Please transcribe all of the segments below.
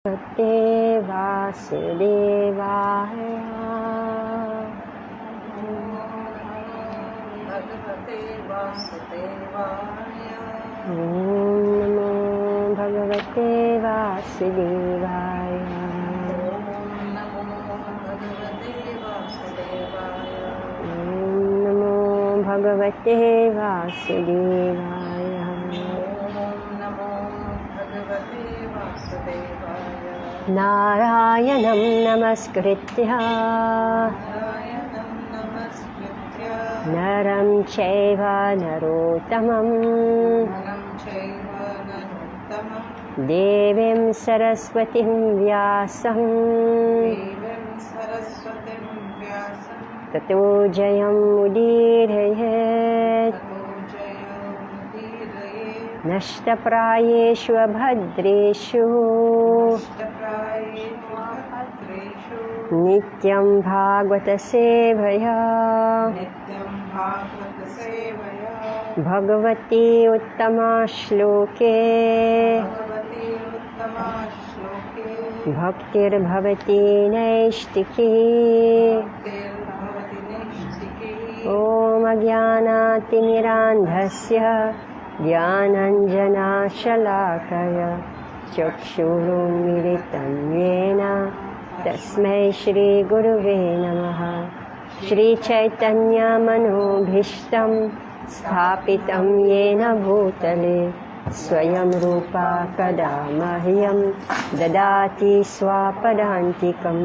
Bhagavate Vasudevaya. Om Namo Bhagavate Vasudevaya. Om Namo Bhagavate Vasudevaya. Narayanam Namaskritya Naram Chaiva Narottamam Devim Saraswatim Vyasam Tato Jayam Udirayet Nashtaprayeshu Abhadreshu Nityam Bhagavata Sevaya Bhagavati Uttama Shloke Bhaktir Bhavati Naishtiki Om Ajnanati Mirandhasya Dhyananjana Shalakaya Chakshurum Militam Yena Tasmai Shri Guruve Namaha. Shri Chaitanya Manobhishtam Sthapitam Yena Bhutale Swayam Rupa Kadamahyam Dadati Swapadantikam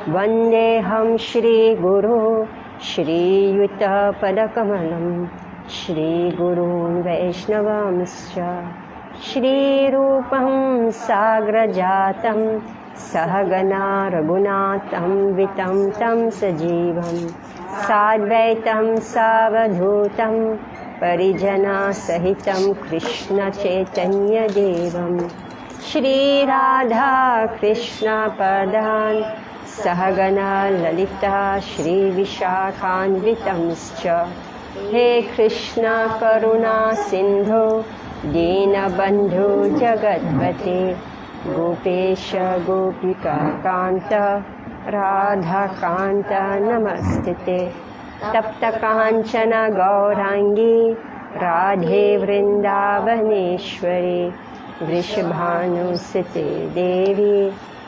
Vandeham Shri Guru Shri Yuta Padakamalam Shri Guru Vaishnavamscha Shri Rupam Sagrajatam Sahagana Raghunatham Vitam Tam Sajivam Sadvaitam Savadhutam Parijana Sahitam Krishna Chaitanya Devam Shri Radha Krishna Padan Sahagana Lalita Shri Vishakhanvitamscha He Krishna Karuna Sindhu Dina Bandhu Jagatpate Gopesha Gopika Kanta Radha Kanta Namastite Tapta Kanchana Gaurangi Radhe Vrindavaneshwari Vrishabhanu Site Devi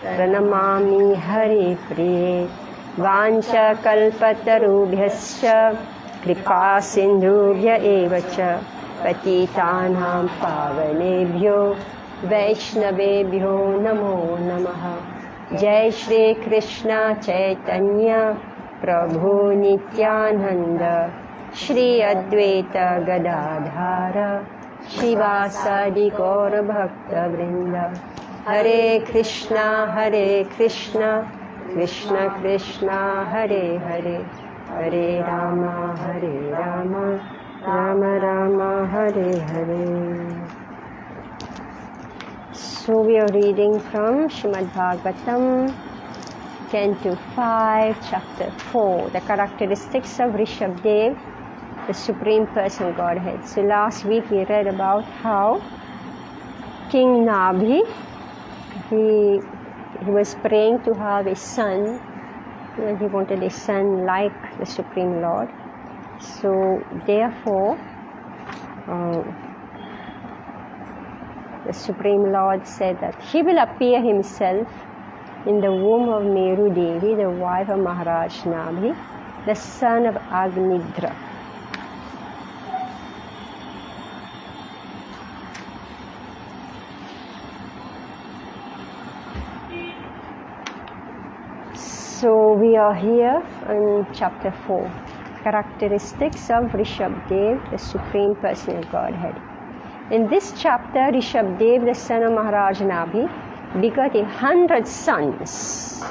Pranamami Hari Priye Vancha Kalpatarubhyascha Kripa Sindhubhya Evacha Patitanam Pavanebhyo Vaishnavebhyo Namo Namaha. Jai Shri Krishna Chaitanya Prabhu Nityananda Shri Advaita Gadadhara Shivasadi Gaura Bhakta Vrinda. Hare Krishna Krishna Krishna Hare Hare Hare Rama Rama Rama Hare Hare. So we are reading from Srimad Bhagavatam, Canto 5, Chapter 4, the characteristics of Rishabdev, the Supreme Person Godhead. So last week we read about how King Nabhi, he was praying to have a son, and he wanted a son like the Supreme Lord. So therefore, the Supreme Lord said that he will appear himself in the womb of Meru Devi, the wife of Maharaj Nabhi, the son of Agnidra. So we are here in chapter 4, characteristics of Rishabdev, the Supreme Personal Godhead. In this chapter, Rishabdev, the son of Maharaj Nabhi, begot 100 sons.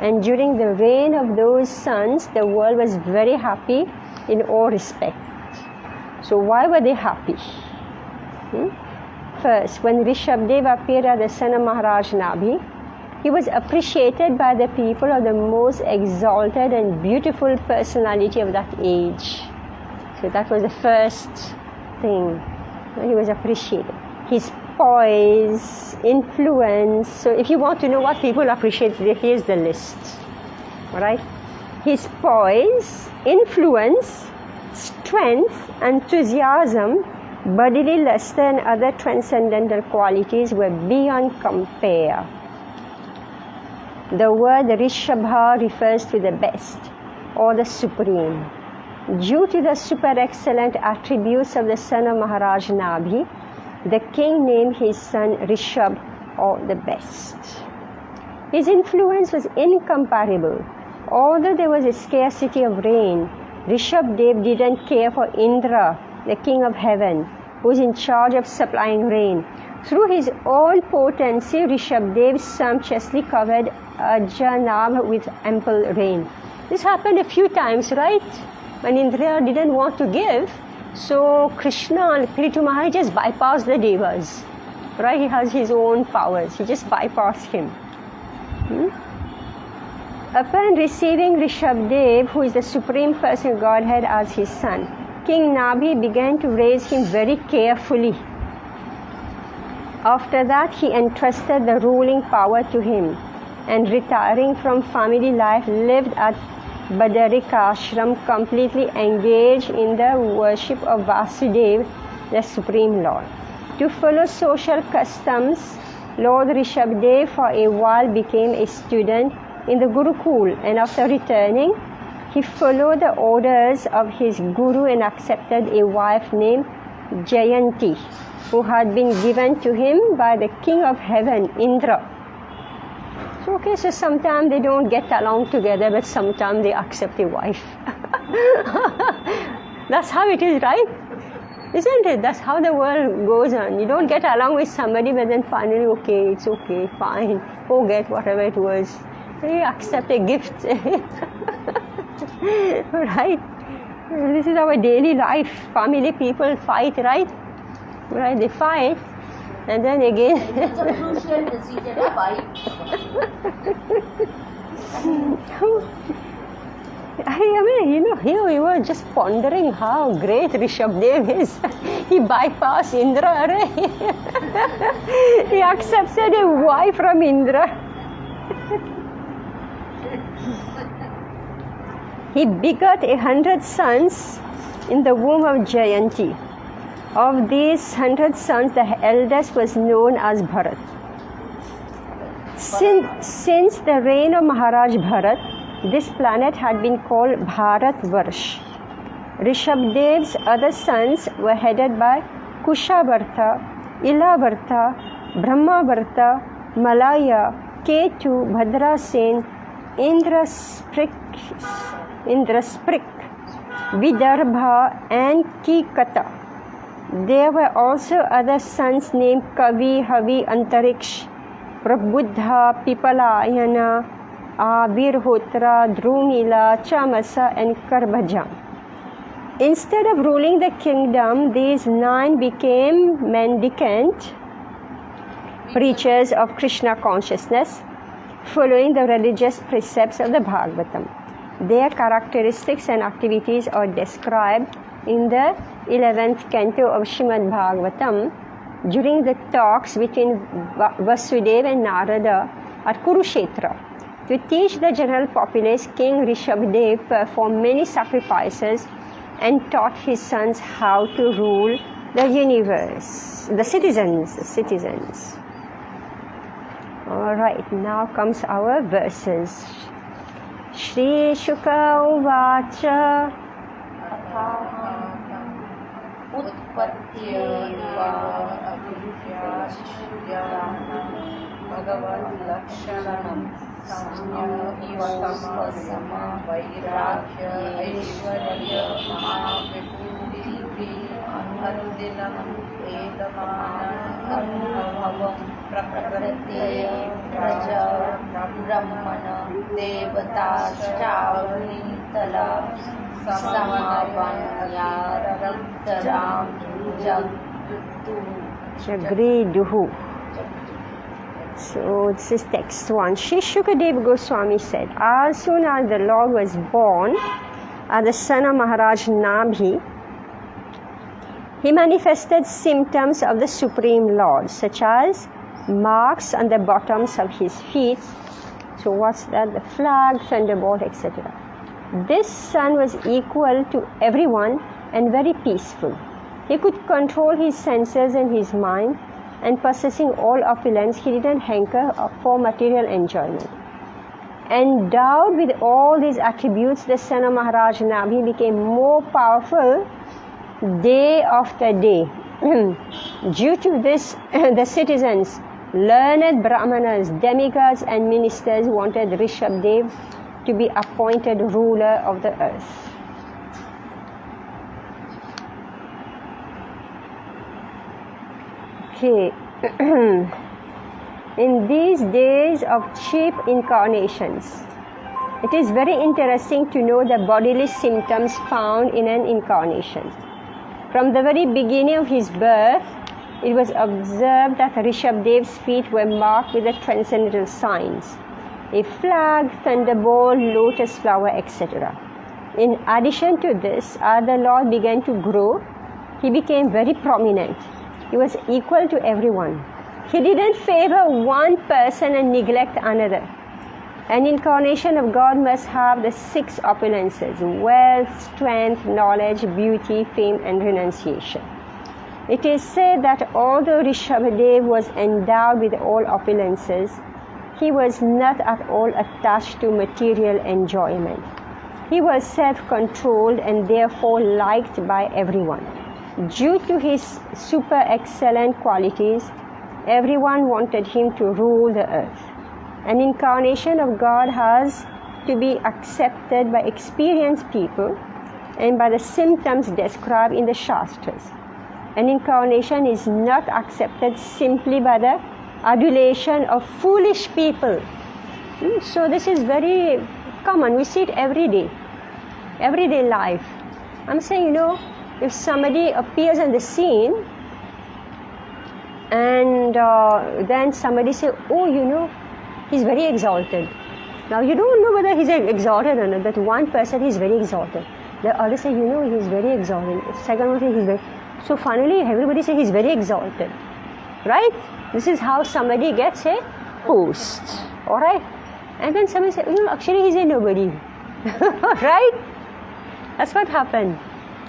And during the reign of those sons, the world was very happy in all respects. So why were they happy? First, when Rishabdev appeared as the son of Maharaj Nabhi, he was appreciated by the people of the most exalted and beautiful personality of that age. So that was the first thing. He was appreciated. His poise, influence. So if you want to know what people appreciate, here's the list. All right? His poise, influence, strength, enthusiasm, bodily luster, and other transcendental qualities were beyond compare. The word Rishabha refers to the best or the supreme. Due to the super excellent attributes of the son of Maharaj Nabhi, the king named his son Rishabh, or the best. His influence was incomparable. Although there was a scarcity of rain, Rishabh Dev didn't care for Indra, the king of heaven, who is in charge of supplying rain. Through his own potency, Rishabh Dev sumptuously covered Janab with ample rain. This happened a few times, right? When Indra didn't want to give, so Krishna, Ritu Maharaj, just bypassed the devas. Right? He has his own powers. He just bypassed him. Upon receiving Rishabh Dev, who is the Supreme Person Godhead, as his son, King Nabhi began to raise him very carefully. After that, he entrusted the ruling power to him, and retiring from family life, lived at Badarika Ashram, completely engaged in the worship of Vasudeva, the Supreme Lord. To follow social customs, Lord Rishabdev for a while became a student in the Gurukul, and after returning, he followed the orders of his Guru and accepted a wife named Jayanti, who had been given to him by the King of Heaven, Indra. So sometimes they don't get along together, but sometimes they accept a wife. That's how it is, right? Isn't it? That's how the world goes on. You don't get along with somebody, but then finally, okay, it's okay, fine, forget whatever it was. You accept a gift. Right? This is our daily life. Family people fight, right? Right? They fight. And then again, it's a crucial decision to fight. I mean, here we were just pondering how great Rishabdev is. He bypassed Indra. He accepted a wife from Indra. He begot 100 sons in the womb of Jayanti. Of these 100 sons, the eldest was known as Bharat. Since the reign of Maharaj Bharat, this planet had been called Bharat Varsh. Rishabdev's other sons were headed by Kushavarta, Ilavarta, Brahmavarta, Malaya, Ketu, Bhadrasen, Indrasprik, Vidarbha, and Kikata. There were also other sons named Kavi, Havi, Antariksh, Prabhuddha, Pipalayana, Abirhotra, Drumila, Chamasa, and Karbhaja. Instead of ruling the kingdom, these 9 became mendicant preachers of Krishna consciousness, following the religious precepts of the Bhagavatam. Their characteristics and activities are described in the 11th canto of Srimad Bhagavatam during the talks between Vasudeva and Narada at Kurukshetra. To teach the general populace, King Rishabdev performed many sacrifices and taught his sons how to rule the universe, the citizens. All right, now comes our verses. Shri Shuka Uvacha Utpatyeva Bhagavat-lakshanam Samya Vairagya Aishwarya Mahavibhuti Anudinam Vedamana Anubhavam Prakriti Raja Brahmana Devataschavanitala Samavanyarabdaram Jagriduhu. So this is text 1. Shri Shukadev Goswami said, as soon as the Lord was born as the son of Maharaj Nabhi, He manifested symptoms of the Supreme Lord, such as marks on the bottoms of his feet. So what's that? The flag, thunderbolt, etc. This son was equal to everyone and very peaceful. He could control his senses and his mind, and possessing all opulence, he didn't hanker for material enjoyment. Endowed with all these attributes, the son of Maharaj Nabhi became more powerful day after day. Due to this, the citizens, learned brahmanas, demigods and ministers wanted Rishabdev to be appointed ruler of the earth. Okay. In these days of cheap incarnations, it is very interesting to know the bodily symptoms found in an incarnation. From the very beginning of his birth, it was observed that Rishabdev's feet were marked with the transcendental signs, a flag, thunderbolt, lotus flower, etc. In addition to this, as the Lord began to grow, he became very prominent. He was equal to everyone. He didn't favor one person and neglect another. An incarnation of God must have the 6 opulences: wealth, strength, knowledge, beauty, fame, and renunciation. It is said that although Rishabdev was endowed with all opulences, he was not at all attached to material enjoyment. He was self-controlled and therefore liked by everyone. Due to his super excellent qualities, everyone wanted him to rule the earth. An incarnation of God has to be accepted by experienced people and by the symptoms described in the Shastras. An incarnation is not accepted simply by the adulation of foolish people. So this is very common. We see it everyday life. I'm saying, if somebody appears on the scene and then somebody say, oh, he's very exalted. Now you don't know whether he's exalted or not. That one person is very exalted. The other say, he's very exalted. Second one say he's very. So finally, everybody say he's very exalted, right? This is how somebody gets a post, all right? And then somebody say, actually he's a nobody, right? That's what happened.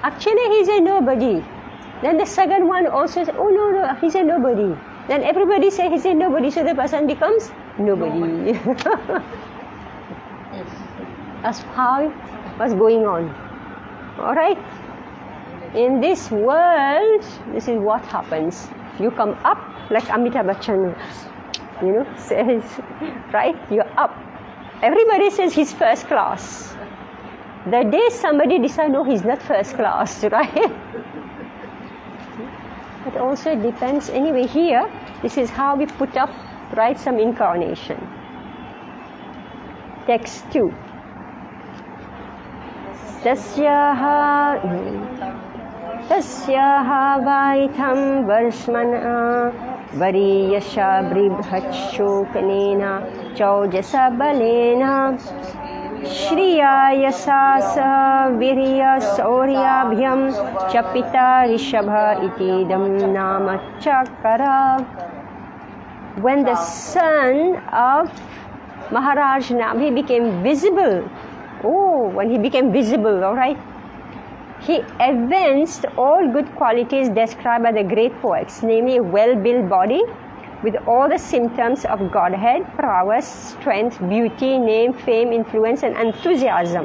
Actually, he's a nobody. Then the second one also says, oh no, he's a nobody. Then everybody say he's a nobody, so the person becomes nobody. That's how it was going on. All right? In this world, this is what happens. You come up like Amitabh Bachchan, says, right? You're up. Everybody says he's first class. The day somebody decides, no, he's not first class, right? It also depends. Anyway, here, this is how we put up, right, some incarnation. Text 2. Tasyaha vaitham varshmana variyasha bribhatshokanena chaujasa balena Shriya yasasa virya sauryabhyam chapita rishabha itidam nama chakara. When the son of Maharaj Nabhi became visible, when he became visible, all right, he evinced all good qualities described by the great poets, namely a well-built body, with all the symptoms of Godhead, prowess, strength, beauty, name, fame, influence, and enthusiasm.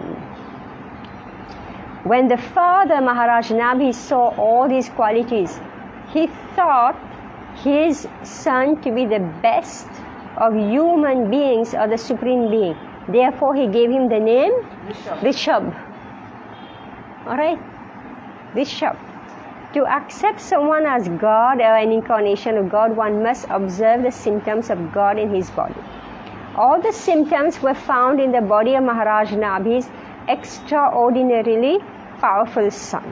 When the father Maharaj Nabhi saw all these qualities, he thought his son to be the best of human beings or the Supreme Being. Therefore, he gave him the name Rishabh. Alright? Rishabh. To accept someone as God or an incarnation of God, one must observe the symptoms of God in his body. All the symptoms were found in the body of Maharaj Nabhi's extraordinarily powerful son.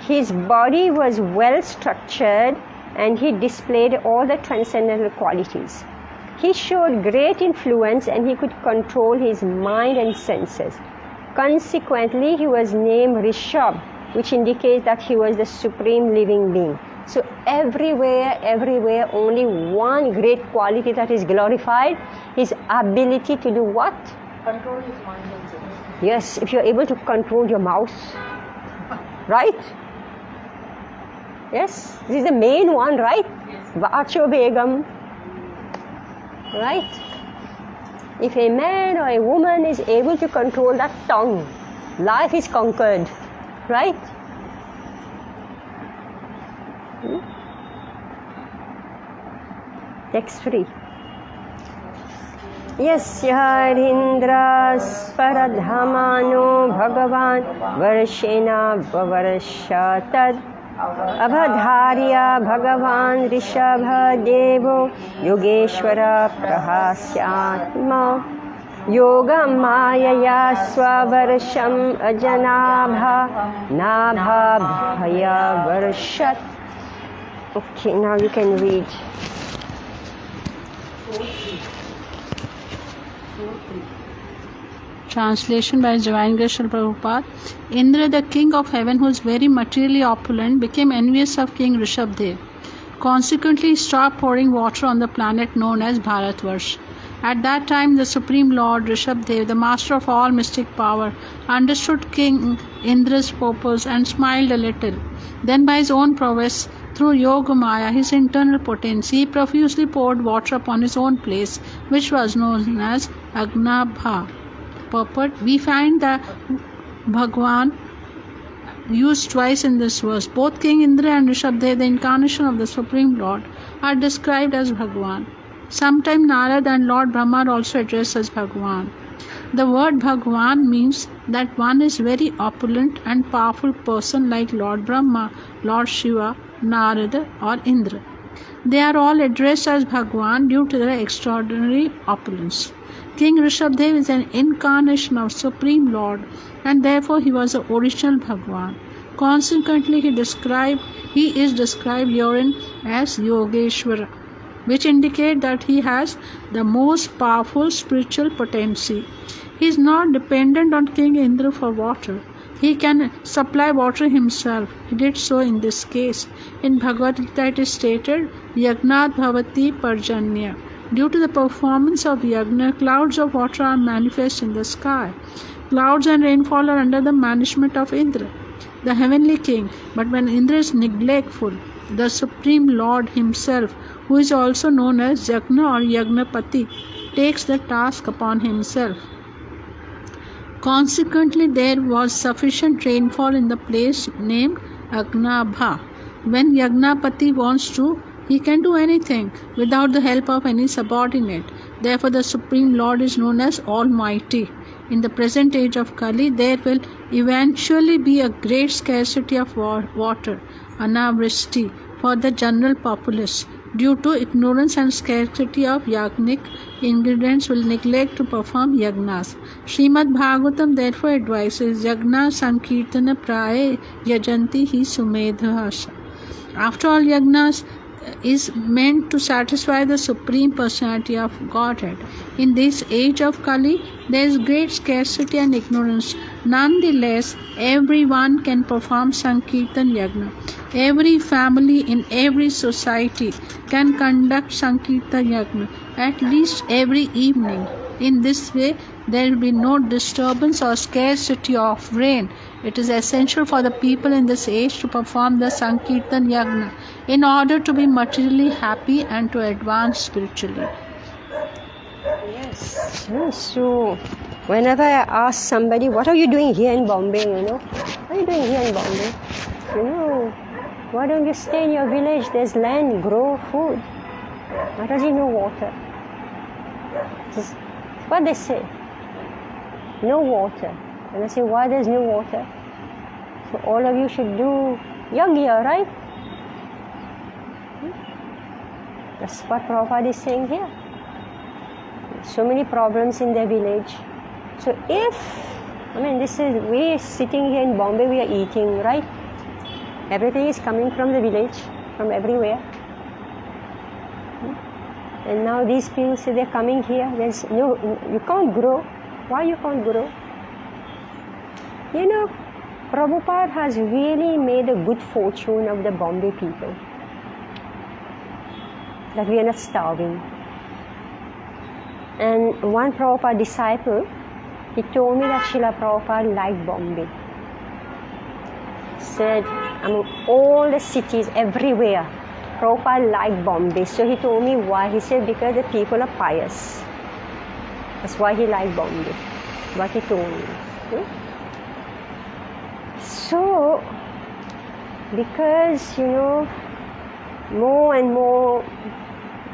His body was well structured and he displayed all the transcendental qualities. He showed great influence and he could control his mind and senses. Consequently, he was named Rishabh, which indicates that he was the supreme living being. So everywhere, only one great quality that is glorified, his ability to do what? Control his mind and senses. Yes, if you're able to control your mouth, right? Yes, this is the main one, right? Vacho Begam, right? If a man or a woman is able to control that tongue, life is conquered, right? Text 3. Yasyarindra sparadhamano bhagavan varshena vavarshatad abhadharya bhagavan rishabha devo yogeshwara prahasyatma yoga mayaya swavarsham ajanabha nabha bhaya varshat. Okay, now you can read. Translation by Divine Grace Srila Prabhupada. Indra, the king of heaven, who is very materially opulent, became envious of King Rishabdev. Consequently, he stopped pouring water on the planet known as Bharatvarsh. At that time, the Supreme Lord Rishabdev, the master of all mystic power, understood King Indra's purpose and smiled a little. Then, by his own prowess, through Yogamaya, his internal potency, he profusely poured water upon his own place, which was known as Agnabha. Purport: we find that Bhagwan used twice in this verse. Both King Indra and Rishabdev, the incarnation of the Supreme Lord, are described as Bhagwan. Sometimes Narad and Lord Brahma are also addressed as Bhagwan. The word Bhagwan means that one is very opulent and powerful person like Lord Brahma, Lord Shiva, Narada or Indra. They are all addressed as Bhagwan due to their extraordinary opulence. King Rishabdev is an incarnation of Supreme Lord and therefore he was the original Bhagwan. Consequently, he is described herein as Yogeshwara, which indicate that he has the most powerful spiritual potency. He is not dependent on King Indra for water. He can supply water himself. He did so in this case. In Bhagavad Gita it is stated, Yagnat Bhavati Parjanya. Due to the performance of Yagna, clouds of water are manifest in the sky. Clouds and rainfall are under the management of Indra, the heavenly king. But when Indra is neglectful, the Supreme Lord himself, who is also known as Yagna or Yagnapati, takes the task upon himself. Consequently, there was sufficient rainfall in the place named Agnabha. When Yagnapati wants to, he can do anything without the help of any subordinate. Therefore, the Supreme Lord is known as Almighty. In the present age of Kali, there will eventually be a great scarcity of water, anavrishti, for the general populace. Due to ignorance and scarcity of yagnic ingredients will neglect to perform yagnas. Srimad Bhagavatam therefore advises Yagna Sankirtana Praye Yajanti Hi Sumedhasha. After all, yagnas is meant to satisfy the Supreme Personality of Godhead. In this age of Kali, there is great scarcity and ignorance. Nonetheless, everyone can perform Sankirtan Yagna. Every family in every society can conduct Sankirtan Yagna at least every evening. In this way, there will be no disturbance or scarcity of rain. It is essential for the people in this age to perform the Sankirtan Yagna in order to be materially happy and to advance spiritually. Yes. So, whenever I ask somebody, what are you doing here in Bombay, what are you doing here in Bombay? Why don't you stay in your village? There's land, grow food. Why does he know water? This is what they say. No water. And I say, why there's no water? So all of you should do yagya, right? That's what Prabhupada is saying here. So many problems in their village. So we sitting here in Bombay, we are eating, right? Everything is coming from the village, from everywhere. And now these people say they're coming here. You can't grow. Why you can't grow? Prabhupada has really made a good fortune of the Bombay people. That we are not starving. And one Prabhupada disciple, he told me that Srila Prabhupada liked Bombay. Said, among all the cities everywhere, Prabhupada liked Bombay. So he told me why. He said, because the people are pious. That's why he liked Bombay. What he told me. So, because, more and more,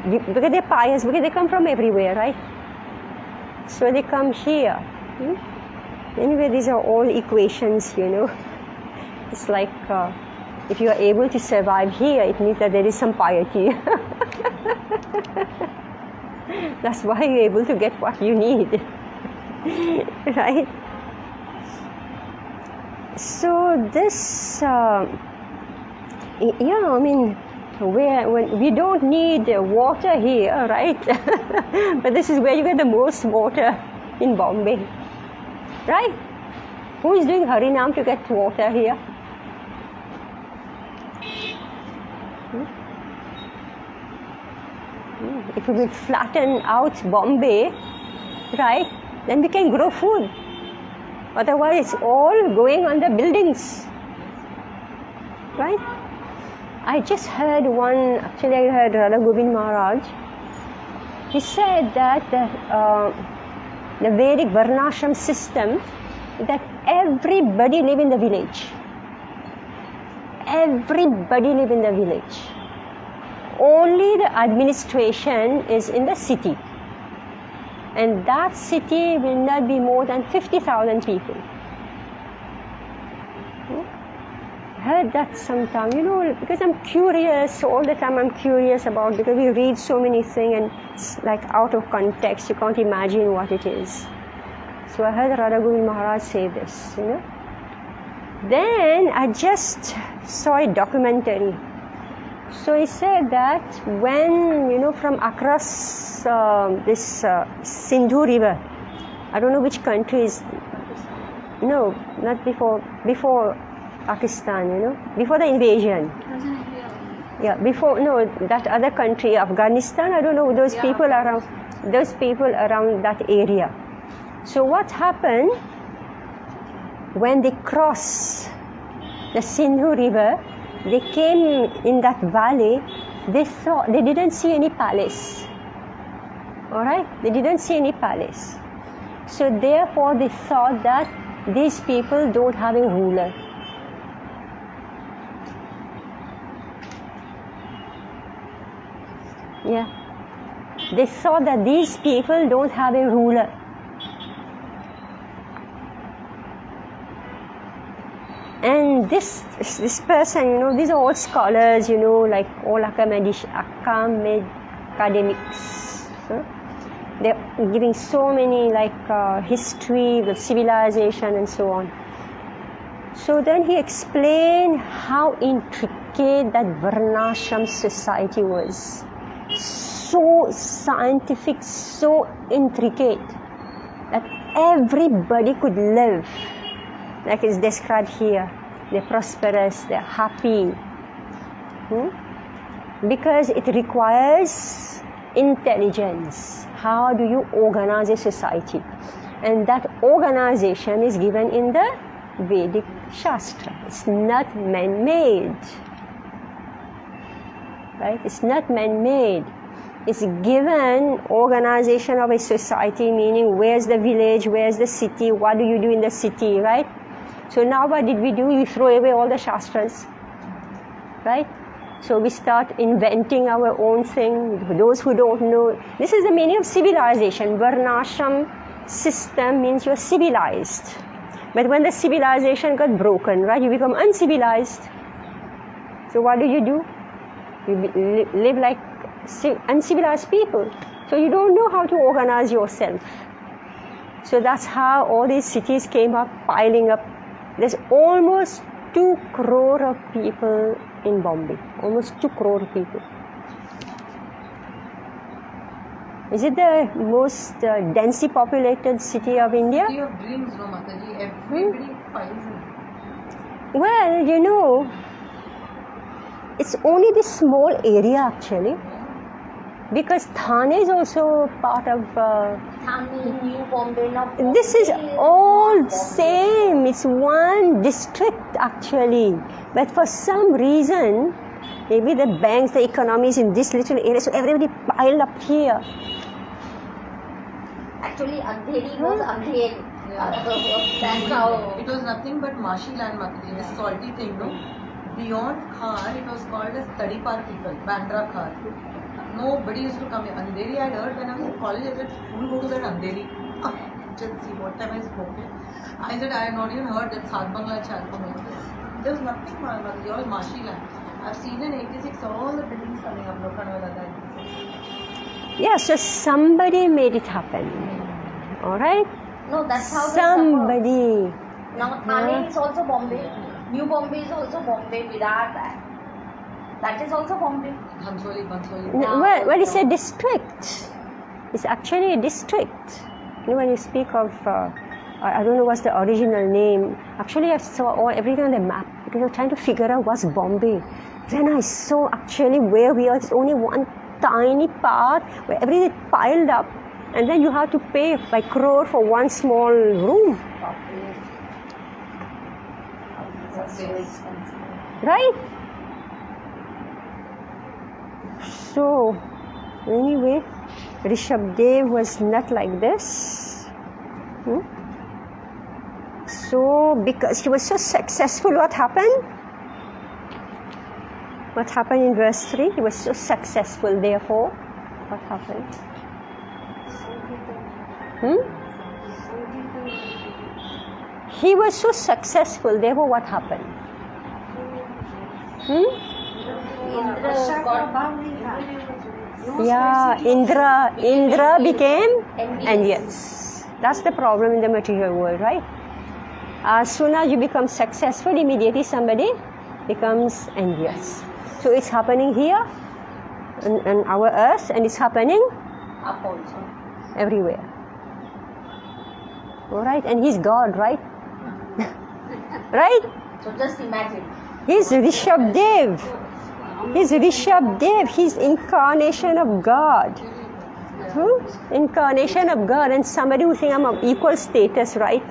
because they're pious, because they come from everywhere, right? So they come here. Anyway, these are all equations, It's like if you are able to survive here, it means that there is some piety. That's why you're able to get what you need. Right? So this, when we don't need water here, right? But this is where you get the most water in Bombay, right? Who is doing Harinam to get water here? If we would flatten out Bombay, right, then we can grow food. Otherwise, it's all going on the buildings, right? I just heard I heard Radha Govind Maharaj. He said that the Vedic Varnashram system, that everybody live in the village. Everybody live in the village. Only the administration is in the city. And that city will not be more than 50,000 people. I heard that sometime, because I'm curious, all the time I'm curious about, because we read so many things and it's like out of context, you can't imagine what it is. So I heard Radha Govind Maharaj say this, Then I just saw a documentary. So he said that when, from across this Sindhu river, I don't know which country is, no, not before Pakistan, before the invasion. Yeah, that other country, Afghanistan, I don't know, those people around that area. So what happened, when they cross the Sindhu river, they came in that valley, they didn't see any palace. Alright? They didn't see any palace. So therefore they thought that these people don't have a ruler. Yeah. They thought that these people don't have a ruler. And this person, these are all scholars, like all academics. They're giving so many history of civilization and so on. So then he explained how intricate that Varnashram society was. So scientific, so intricate, that everybody could live. Like it's described here, they're prosperous, they're happy. Because it requires intelligence. How do you organize a society? And that organization is given in the Vedic Shastra. It's not man-made. Right? It's not man-made. It's given organization of a society, meaning where's the village, where's the city, what do you do in the city, right? So now what did we do? We throw away all the Shastras, right? So we start inventing our own thing. Those who don't know, this is the meaning of civilization. Varnashram system means you're civilized. But when the civilization got broken, right, you become uncivilized. So what do? You live like uncivilized people. So you don't know how to organize yourself. So that's how all these cities came up, piling up. There's almost 2 crore of people in Bombay. Almost 2 crore people. Is it the most densely populated city of India? City of dreams, no Mataji. Everybody finds it. Well, you know, it's only this small area actually, because Thane is also part of. Thane, New Bombay, now This is all same. It's one district actually, but for some reason, maybe the banks, the economy is in this little area, so everybody piled up here. Actually, Andheri was Andheri. That's how. It was nothing but marshy land, Mataji. This salty thing, no? Beyond Khar, it was called as Tadipar people, Bandra Khar. Nobody used to come here. Andheri, I heard when I was in college, I said, who will go to that Andheri? Just see what time I spoke. I said, I had not even heard that Saat Bangla Chal. There was nothing, Mataji, all marshy land. I've seen in 86 all the buildings coming up, Lokhandwala, that. Yeah, so somebody made it happen. All right? No, that's how. Somebody. Now Thane is also Bombay. New Bombay is also Bombay. Virat, that is also Bombay. Banswali. Well, it's a district. It's actually a district. You know, when you speak of, I don't know what's the original name. Actually, I saw everything on the map because I was trying to figure out what's Bombay. Then I saw actually where we are. It's only one tiny part where everything is piled up, and then you have to pay by crore for one small room. That's so expensive. Right? So, anyway, Rishabdev was not like this. So, because he was so successful, what happened? What happened in verse 3? He was so successful, therefore, what happened? He was so successful, therefore, what happened? Yeah, Indra became envious. That's the problem in the material world, right? As soon as you become successful, immediately somebody becomes envious. So it's happening here on our earth, and it's happening Up also. everywhere. All right, and he's God, right? Right? So just imagine. He's Rishabdev. He's Rishabdev. He's incarnation of God. Incarnation of God, and somebody who thinks I'm of equal status, right?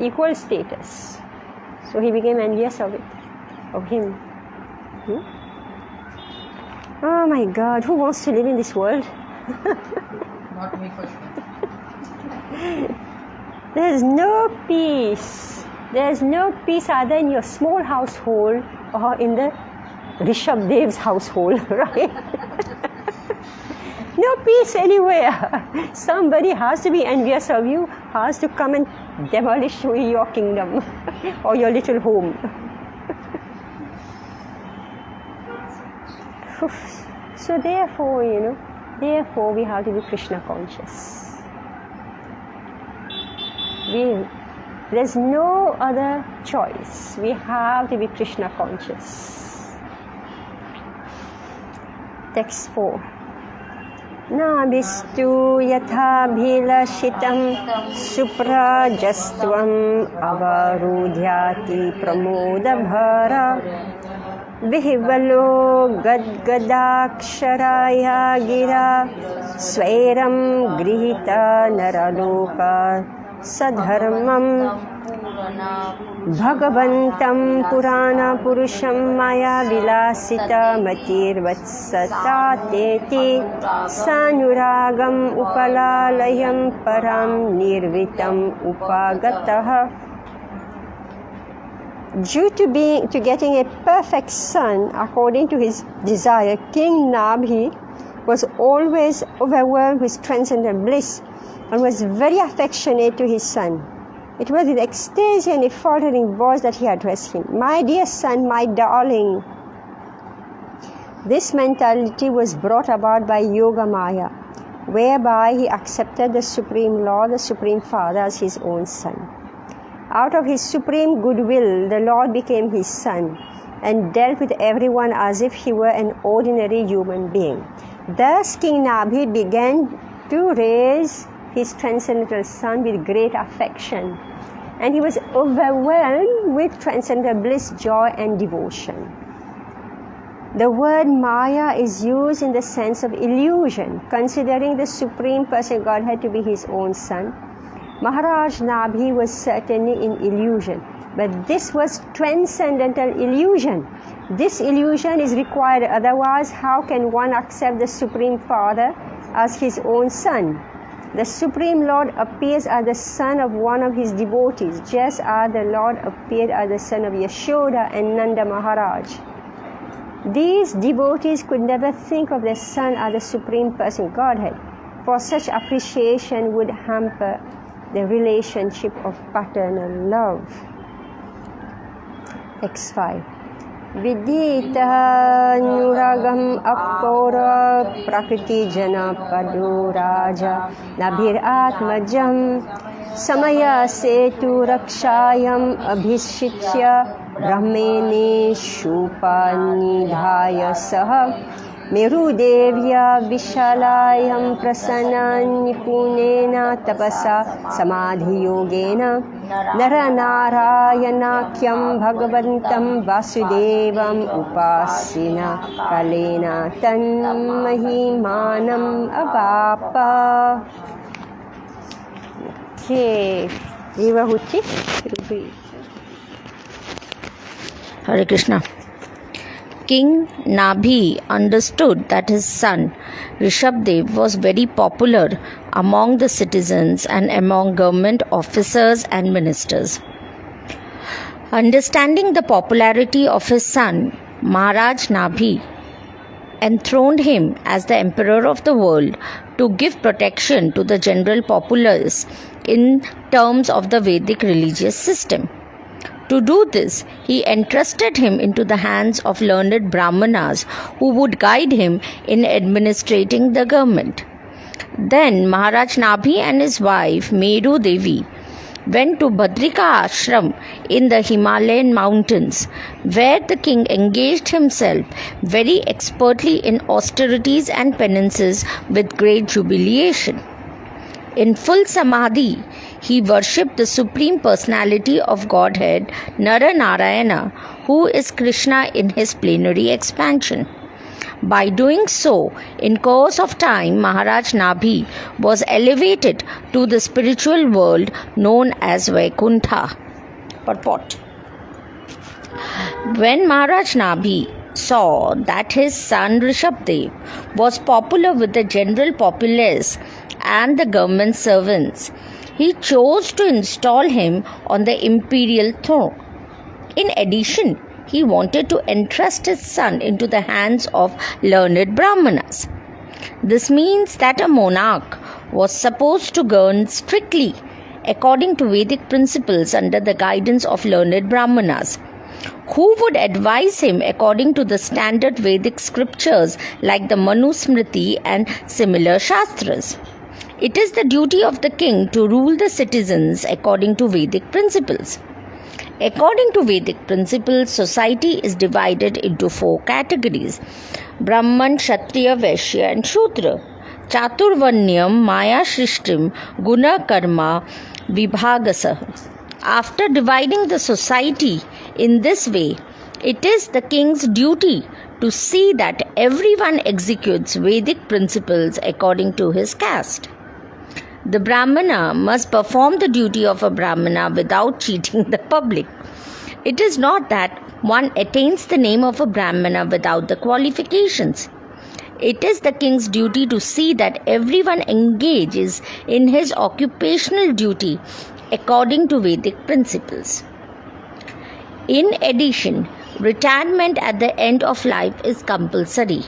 Equal status. So he became envious of it, of him. Oh my God, who wants to live in this world? Not me for sure. There's no peace. There's no peace either in your small household or in the Rishabdev's household, right? No peace anywhere. Somebody has to be envious of you, has to come and demolish your kingdom or your little home. So therefore, therefore we have to be Krishna conscious. There's no other choice. We have to be Krishna conscious. Text 4. Nabistu yatha bhilashitam suprajastvam avarudhyati pramodabhara vihivalo gadgadaksharaya gira svairam grihita naraloka sadharmam Bhagavantam Purana Purusham Maya Vilasita Matirvatsatateti Sanuragam Upalalayam Param Nirvitam Upagataha. Due to getting a perfect son according to his desire, King Nabhi was always overwhelmed with transcendent bliss and was very affectionate to his son. It was with ecstasy and a faltering voice that he addressed him. My dear son, my darling. This mentality was brought about by Yoga Maya, whereby he accepted the Supreme Lord, the Supreme Father, as his own son. Out of his supreme goodwill, the Lord became his son and dealt with everyone as if he were an ordinary human being. Thus, King Nabhi began to raise his transcendental son with great affection. and he was overwhelmed with transcendental bliss, joy, and devotion. The word Maya is used in the sense of illusion, considering the Supreme Person Godhead to be his own son. Maharaj Nabhi was certainly in illusion, but this was transcendental illusion. This illusion is required, otherwise how can one accept the Supreme Father as his own son? The Supreme Lord appears as the son of one of his devotees, just as the Lord appeared as the son of Yashoda and Nanda Maharaj. These devotees could never think of their son as the Supreme Person Godhead, for such appreciation would hamper the relationship of paternal love. X5. Vidita Nuragam Apora Prakriti Jana Padu Raja Nabhir Atmajam Samaya Setu Rakshayam Abhishitya Brahmene Shupanidhaya Saha Merudevya Vishalayam Prasananipunena Tapasa Samadhi Yogena Naranarayanakyam Bhagavantam Vasudevam Upasina Kalena Tanmahimanam Avapa. Okay, Jivahuti. Hare Krishna. King Nabhi understood that his son Rishabdev was very popular among the citizens and among government officers and ministers. Understanding the popularity of his son, Maharaj Nabhi enthroned him as the emperor of the world to give protection to the general populace in terms of the Vedic religious system. To do this, he entrusted him into the hands of learned Brahmanas who would guide him in administrating the government. Then Maharaj Nabhi and his wife Meru Devi went to Badrika Ashram in the Himalayan mountains, where the king engaged himself very expertly in austerities and penances with great jubilation. In full samadhi, he worshipped the Supreme Personality of Godhead, Naranarayana, who is Krishna in his plenary expansion. By doing so, in course of time, Maharaj Nabhi was elevated to the spiritual world known as Vaikuntha. Purport. When Maharaj Nabhi saw that his son Rishabdev was popular with the general populace and the government servants, he chose to install him on the imperial throne. In addition, he wanted to entrust his son into the hands of learned Brahmanas. This means that a monarch was supposed to govern strictly according to Vedic principles under the guidance of learned Brahmanas, who would advise him according to the standard Vedic scriptures like the Manu Smriti and similar Shastras. It is the duty of the king to rule the citizens according to Vedic principles. According to Vedic principles, society is divided into 4 categories: Brahman, Kshatriya, Vaishya and Shudra. Chaturvanyam, Maya Shrishtim, Guna Karma, Vibhagasa. After dividing the society in this way, it is the king's duty to see that everyone executes Vedic principles according to his caste. The Brahmana must perform the duty of a Brahmana without cheating the public. It is not that one attains the name of a Brahmana without the qualifications. It is the king's duty to see that everyone engages in his occupational duty according to Vedic principles. In addition, retirement at the end of life is compulsory.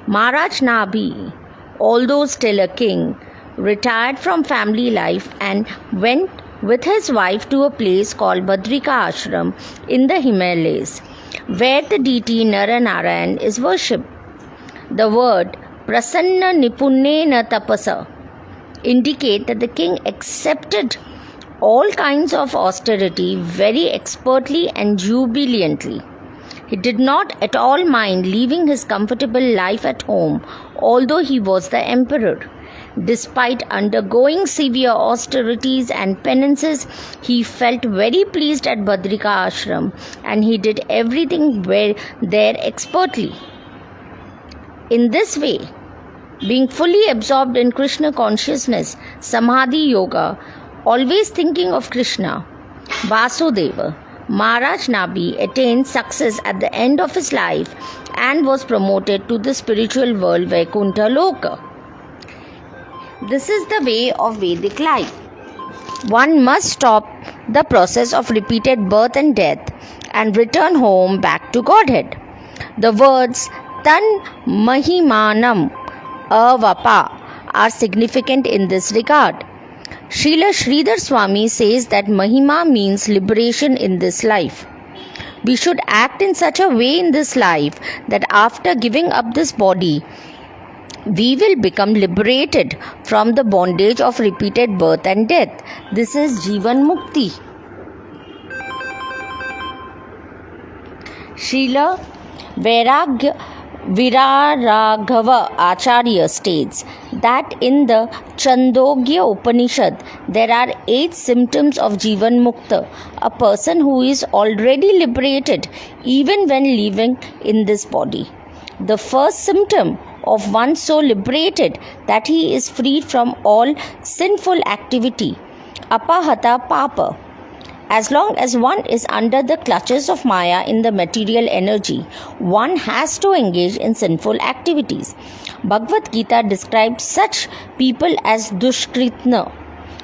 Maharaj Nabhi, although still a king, retired from family life and went with his wife to a place called Badrika Ashram in the Himalayas, where the deity Naranarayan is worshipped. The word Prasanna Nipunena Tapasa indicate that the king accepted all kinds of austerity very expertly and jubilantly. He did not at all mind leaving his comfortable life at home, although he was the emperor. Despite undergoing severe austerities and penances, he felt very pleased at Badrika ashram and he did everything there expertly. In this way, being fully absorbed in Krishna consciousness, Samadhi Yoga, always thinking of Krishna, Vasudeva, Maharaj Nabi attained success at the end of his life and was promoted to the spiritual world Vaikuntha Loka. This is the way of Vedic life. One must stop the process of repeated birth and death and return home back to Godhead. The words Tan Mahimanam Avapa are significant in this regard. Srila Sridhar Swami says that Mahima means liberation in this life. We should act in such a way in this life that after giving up this body, we will become liberated from the bondage of repeated birth and death. This is Jivan Mukti. Srila Viraraghava Acharya states that in the Chandogya Upanishad there are 8 symptoms of Jivan Mukta, a person who is already liberated even when living in this body. The first symptom of one so liberated that he is freed from all sinful activity, apahata papa. As long as one is under the clutches of Maya in the material energy, one has to engage in sinful activities. Bhagavad Gita describes such people as Dushkritna,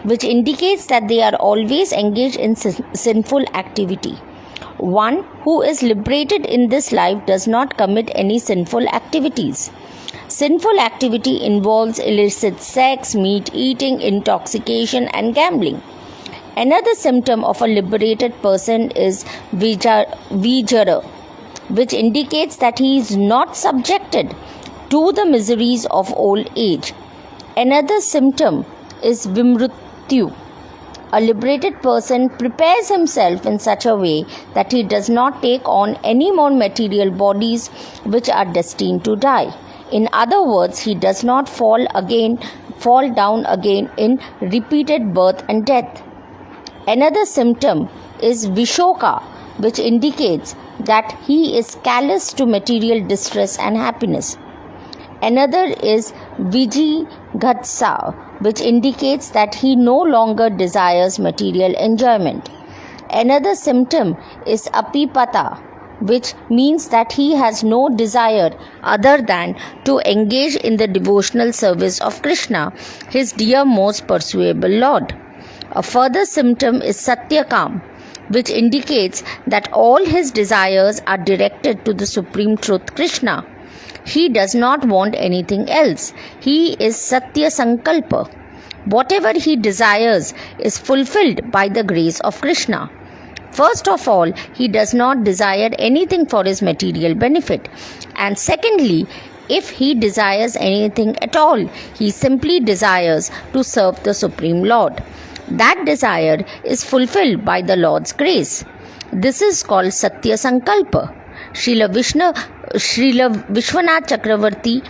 which indicates that they are always engaged in sinful activity. One who is liberated in this life does not commit any sinful activities. Sinful activity involves illicit sex, meat eating, intoxication, and gambling. Another symptom of a liberated person is vijara, which indicates that he is not subjected to the miseries of old age. Another symptom is vimrutyu. A liberated person prepares himself in such a way that he does not take on any more material bodies which are destined to die. In other words, he does not fall down again in repeated birth and death. Another symptom is Vishoka, which indicates that he is callous to material distress and happiness. Another is Vijigatsa, which indicates that he no longer desires material enjoyment. Another symptom is Apipata, which means that he has no desire other than to engage in the devotional service of Krishna, his dear most pursuable Lord. A further symptom is Satyakam, which indicates that all his desires are directed to the Supreme Truth Krishna. He does not want anything else. He is Satya Sankalpa. Whatever he desires is fulfilled by the grace of Krishna. First of all, he does not desire anything for his material benefit. And secondly, if he desires anything at all, he simply desires to serve the Supreme Lord. That desire is fulfilled by the Lord's grace. This is called Satya Sankalpa. Srila Vishwanath Chakravarti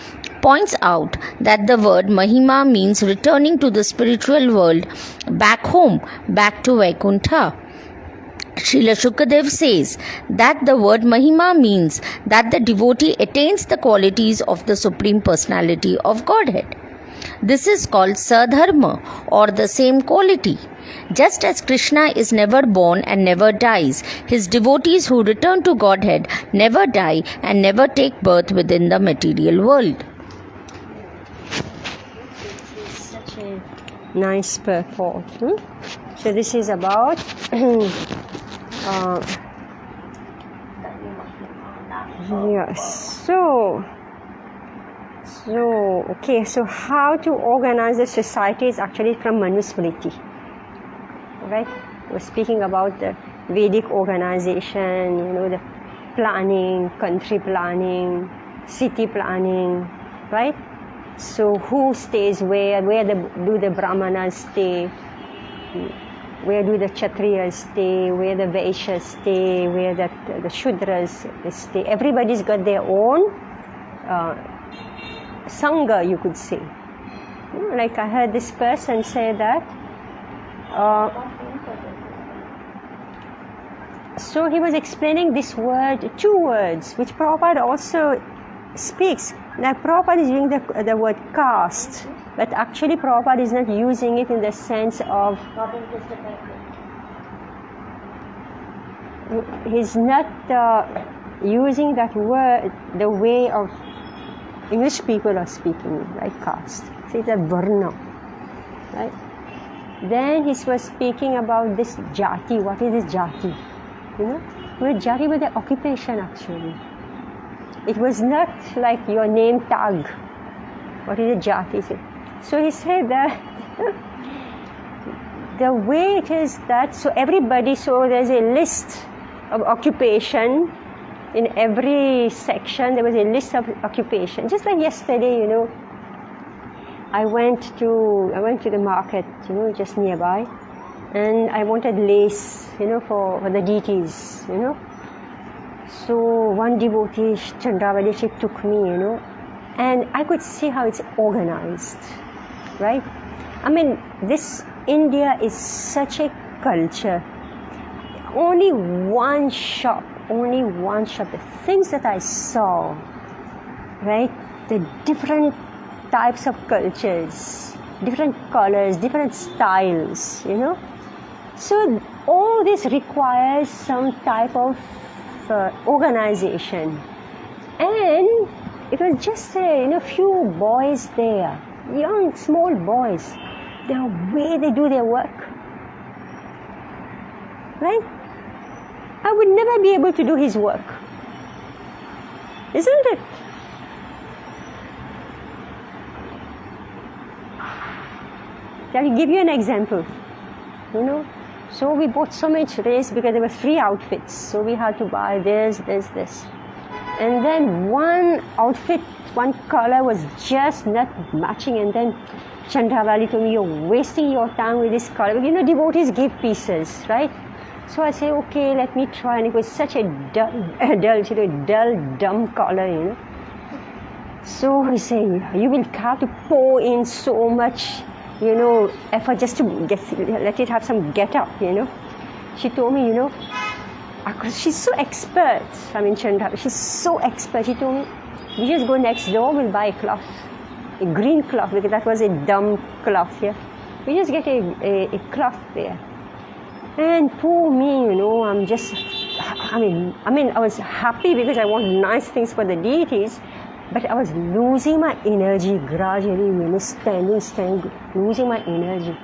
points out that the word Mahima means returning to the spiritual world, back home, back to Vaikuntha. Srila Shukadev says that the word Mahima means that the devotee attains the qualities of the Supreme Personality of Godhead. This is called Sadharma, or the same quality. Just as Krishna is never born and never dies, his devotees who return to Godhead never die and never take birth within the material world. Such a nice purport. So this is about yes. So how to organize the society is actually from Manusmriti, right? We're speaking about the Vedic organization, the planning, country planning, city planning, right? So who stays where do the Brahmanas stay, where do the Kshatriyas stay, where the Vaishyas stay, where the Shudras stay. Everybody's got their own Sangha, you could say. like I heard this person say that. So he was explaining this word, two words, which Prabhupada also speaks. Now Prabhupada is using the word caste, but actually Prabhupada is not using it in the sense of, he's not using that word the way of English people are speaking, right? Caste. So it's a varna, right? Then he was speaking about this jati. What is this jati? Jati was the occupation actually. It was not like your name tag. What is a jati? So he said that the way it is that, so everybody, so there's a list of occupation in every section. There was a list of occupation. Just like yesterday, I went to the market, just nearby, and I wanted lace, for the deities, So one devotee, Chandravali, she took me, and I could see how it's organized, right? I mean, this India is such a culture. Only one shop, the things that I saw, right? The different types of cultures, different colors, different styles, So all this requires some type of organization. And it was just a few boys there, young, small boys, the way they do their work, right? I would never be able to do his work, isn't it? I'll give you an example, So we bought so much lace because there were 3 outfits. So we had to buy this. And then one outfit, one color was just not matching. And then Chandravali told me, you're wasting your time with this color. But devotees give pieces, right? So I say, okay, let me try. And it was such a dull, dumb color, So he said, you will have to pour in so much, effort just to let it have some get up, She told me, she's so expert. I mean, Chandra, she's so expert. She told me, we just go next door, we'll buy a cloth, a green cloth, because that was a dumb cloth here. We just get a cloth there. And poor me, I'm just, I was happy because I want nice things for the deities, but I was losing my energy gradually, standing, losing my energy.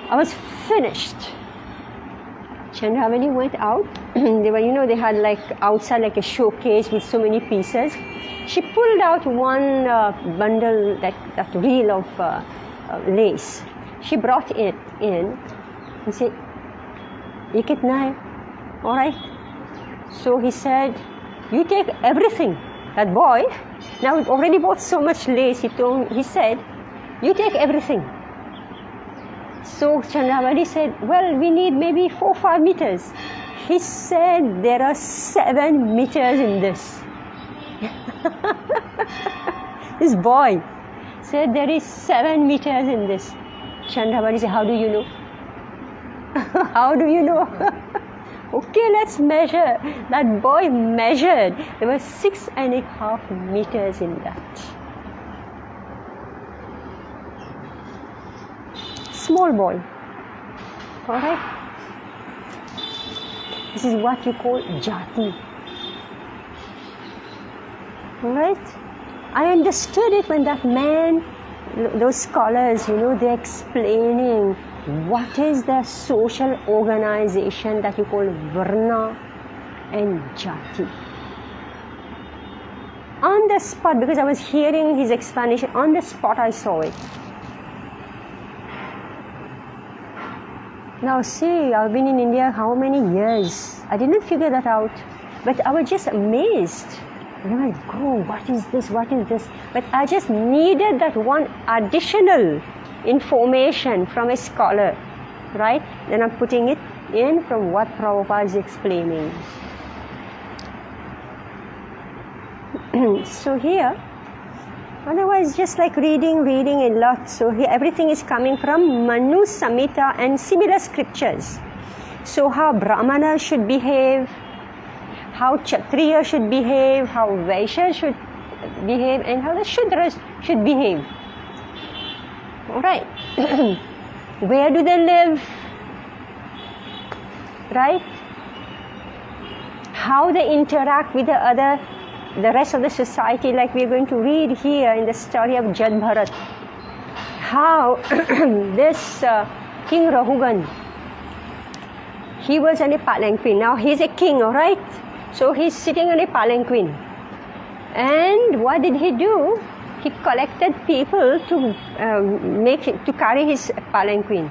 I was finished. Chandravali went out. They had like outside like a showcase with so many pieces. She pulled out one bundle, that reel of lace. She brought it in and said, "Ye kitna hai?" All right. So he said, "You take everything." That boy, now we already bought so much lace. He said, "You take everything." So Chandravali said, "Well, we need maybe 4 or 5 meters." He said, "There are 7 meters in this." This boy said, "There is 7 meters in this." Chandravali said, "How do you know?" How do you know? Okay, let's measure. That boy measured. There were 6.5 meters in that. Small boy. Alright? This is what you call jati. Alright? I understood it when that man, those scholars, they're explaining what is the social organization that you call varna and jati. On the spot, because I was hearing his explanation, on the spot I saw it. Now see, I've been in India how many years? I didn't figure that out, but I was just amazed. And I'm like, oh, what is this? What is this? But I just needed that one additional information from a scholar, right? Then I'm putting it in from what Prabhupada is explaining. So here, Otherwise, just like reading a lot. So everything is coming from Manu Samhita and similar scriptures. So how Brahmana should behave, how Kshatriya should behave, how Vaishya should behave, and how the Shudras should behave. Alright. Where do they live? Right? How they interact with the rest of the society, like we're going to read here in the story of Jad Bharat. How this King Rahugan, he was on a palanquin. Now he's a king, alright? So he's sitting on a palanquin. And what did he do? He collected people to carry his palanquin.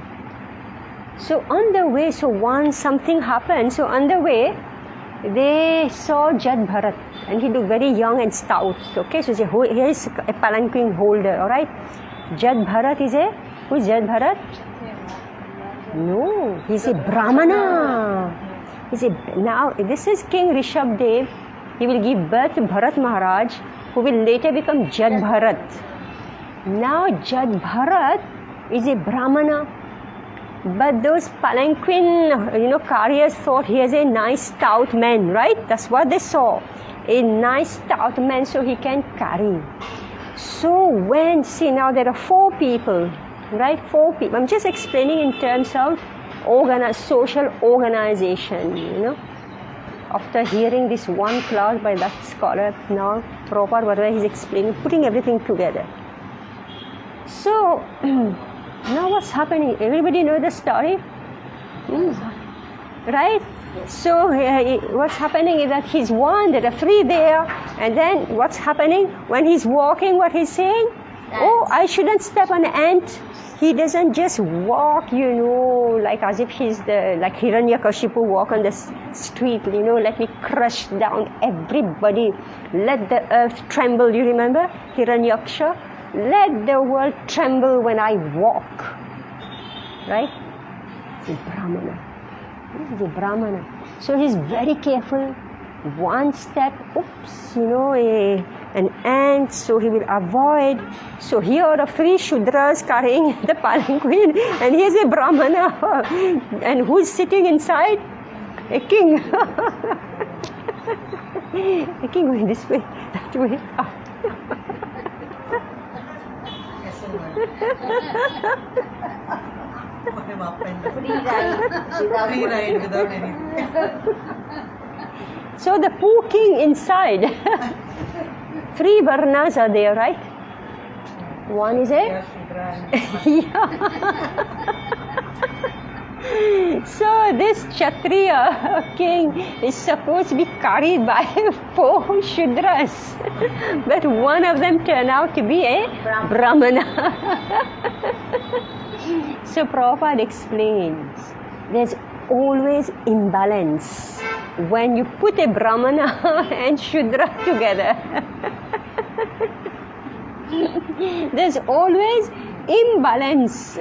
So on the way, once something happened, so on the way, they saw Jad Bharat, and he looked very young and stout. Okay, so he is a palanquin holder, alright? Jad Bharat who is Jad Bharat? No, he's a Brahmana. Now, this is King Rishabdev. He will give birth to Bharat Maharaj, who will later become Jad Bharat. Now, Jad Bharat is a Brahmana. But those palanquin, carriers thought he is a nice stout man, right? That's what they saw. A nice stout man, so he can carry. So now there are 4 people, right? 4 people. I'm just explaining in terms of social organization, After hearing this one class by that scholar, now Prabhupada, whatever he's explaining, putting everything together. So, now what's happening? Everybody know the story? Right? So what's happening is that he's one, there are 3 there, and then what's happening? When he's walking, what he's saying? Oh, I shouldn't step on an ant. He doesn't just walk, like as if he's like Hiranyakashipu walk on the street, let me crush down everybody. Let the earth tremble. You remember Hiranyaksha? Let the world tremble when I walk. Right? He's a Brahmana. He's a Brahmana. So he's very careful. One step, an ant, so he will avoid. So here are 3 Shudras carrying the palanquin, and he is a Brahmana. And who's sitting inside? A king. A king going this way, that way. Free ride without anything. So the poor king inside. 3 varnas are there, right? One is a So this Kshatriya king is supposed to be carried by 4 Shudras, but one of them turned out to be a Brahmana. So Prabhupada explains, there's always imbalance when you put a Brahmana and Shudra together. There's always imbalance.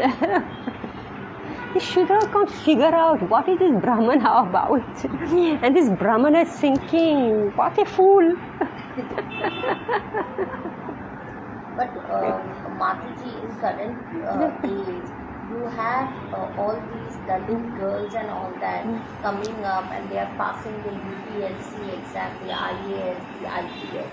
The Shudra can't figure out what is this Brahmana about. And this Brahmana is thinking, what a fool. But Mataji, in current age, you have all these Dalit girls and all that coming up, and they are passing the UPSC exam, the IAS, the IPS.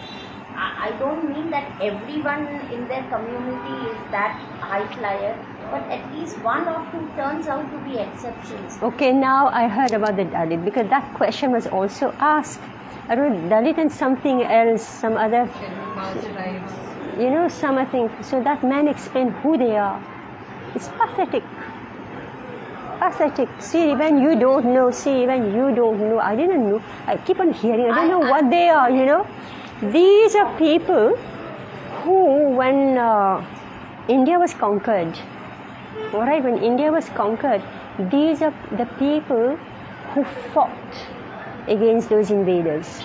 I don't mean that everyone in their community is that high flyer, but at least 1 or 2 turns out to be exceptions. Okay, now I heard about the Dalit, because that question was also asked. I wrote Dalit and something else, some other, something. So that man explained who they are. It's pathetic. Pathetic. See, even you don't know. I didn't know. I keep on hearing. I don't know what they are, These are people who, when India was conquered, alright, when India was conquered, these are the people who fought against those invaders.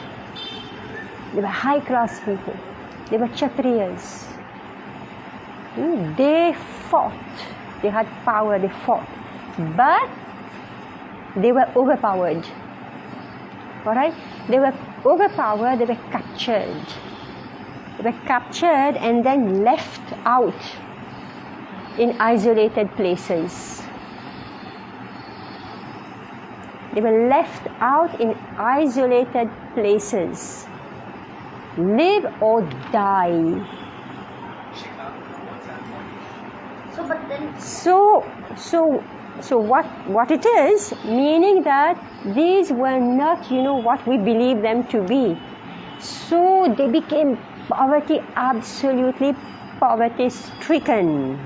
They were high class people. They were Kshatriyas. They fought. They had power, they fought. But they were overpowered. Alright? They were overpowered, they were captured. were captured and then left out in isolated places. They were left out in isolated places. Live or die. So what it is, meaning that these were not, what we believe them to be. So they became absolutely poverty stricken.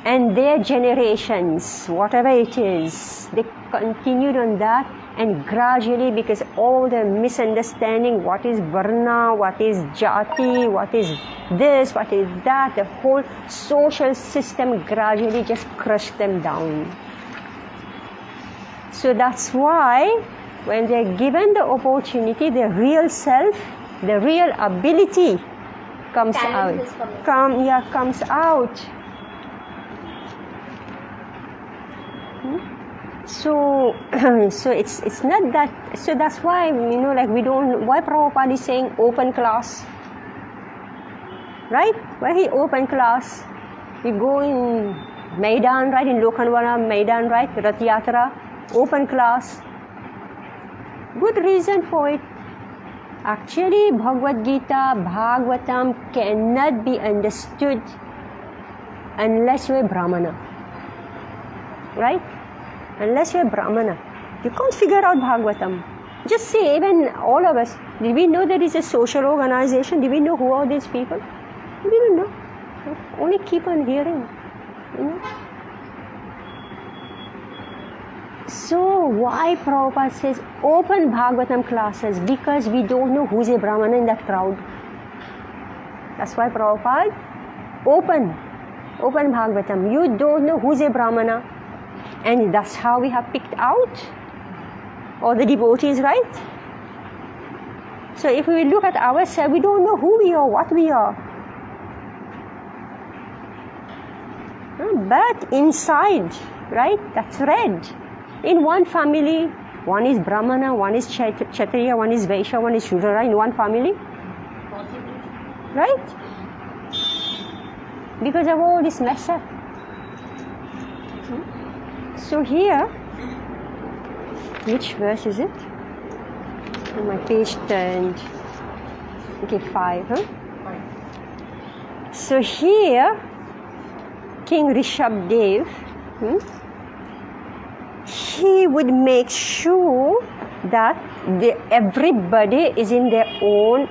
And their generations, whatever it is, they continued on that, and gradually, because all the misunderstanding, what is varna, what is jati, what is this, what is that, the whole social system gradually just crushed them down. So that's why when they're given the opportunity, the real self, the real ability comes out. Comes out. So it's not that. So that's why we don't. Why Prabhupada is saying open class, right? Why he open class? We go in Maidan, right? In Lokhandwala Maidan, right? Rath Yatra, open class. Good reason for it. Actually, Bhagavad Gita, Bhagavatam cannot be understood unless you're a Brahmana, right? Unless you're a Brahmana. You can't figure out Bhagavatam. Just say, even all of us, did we know there is a social organization? Did we know who are these people? We didn't know. Only keep on hearing. So why Prabhupada says open Bhagavatam classes? Because we don't know who's a Brahmana in that crowd. That's why Prabhupada open Bhagavatam. You don't know who's a Brahmana. And that's how we have picked out all the devotees, right? So if we look at ourselves, we don't know who we are, what we are. But inside, right, that's red. In one family, one is Brahmana, one is Kshatriya, one is Vaishya, one is Shudra, in one family. Right? Because of all this mess up. So here, which verse is it? My page turned. Okay, 5. So here, King Rishabdev, he would make sure that everybody is in their own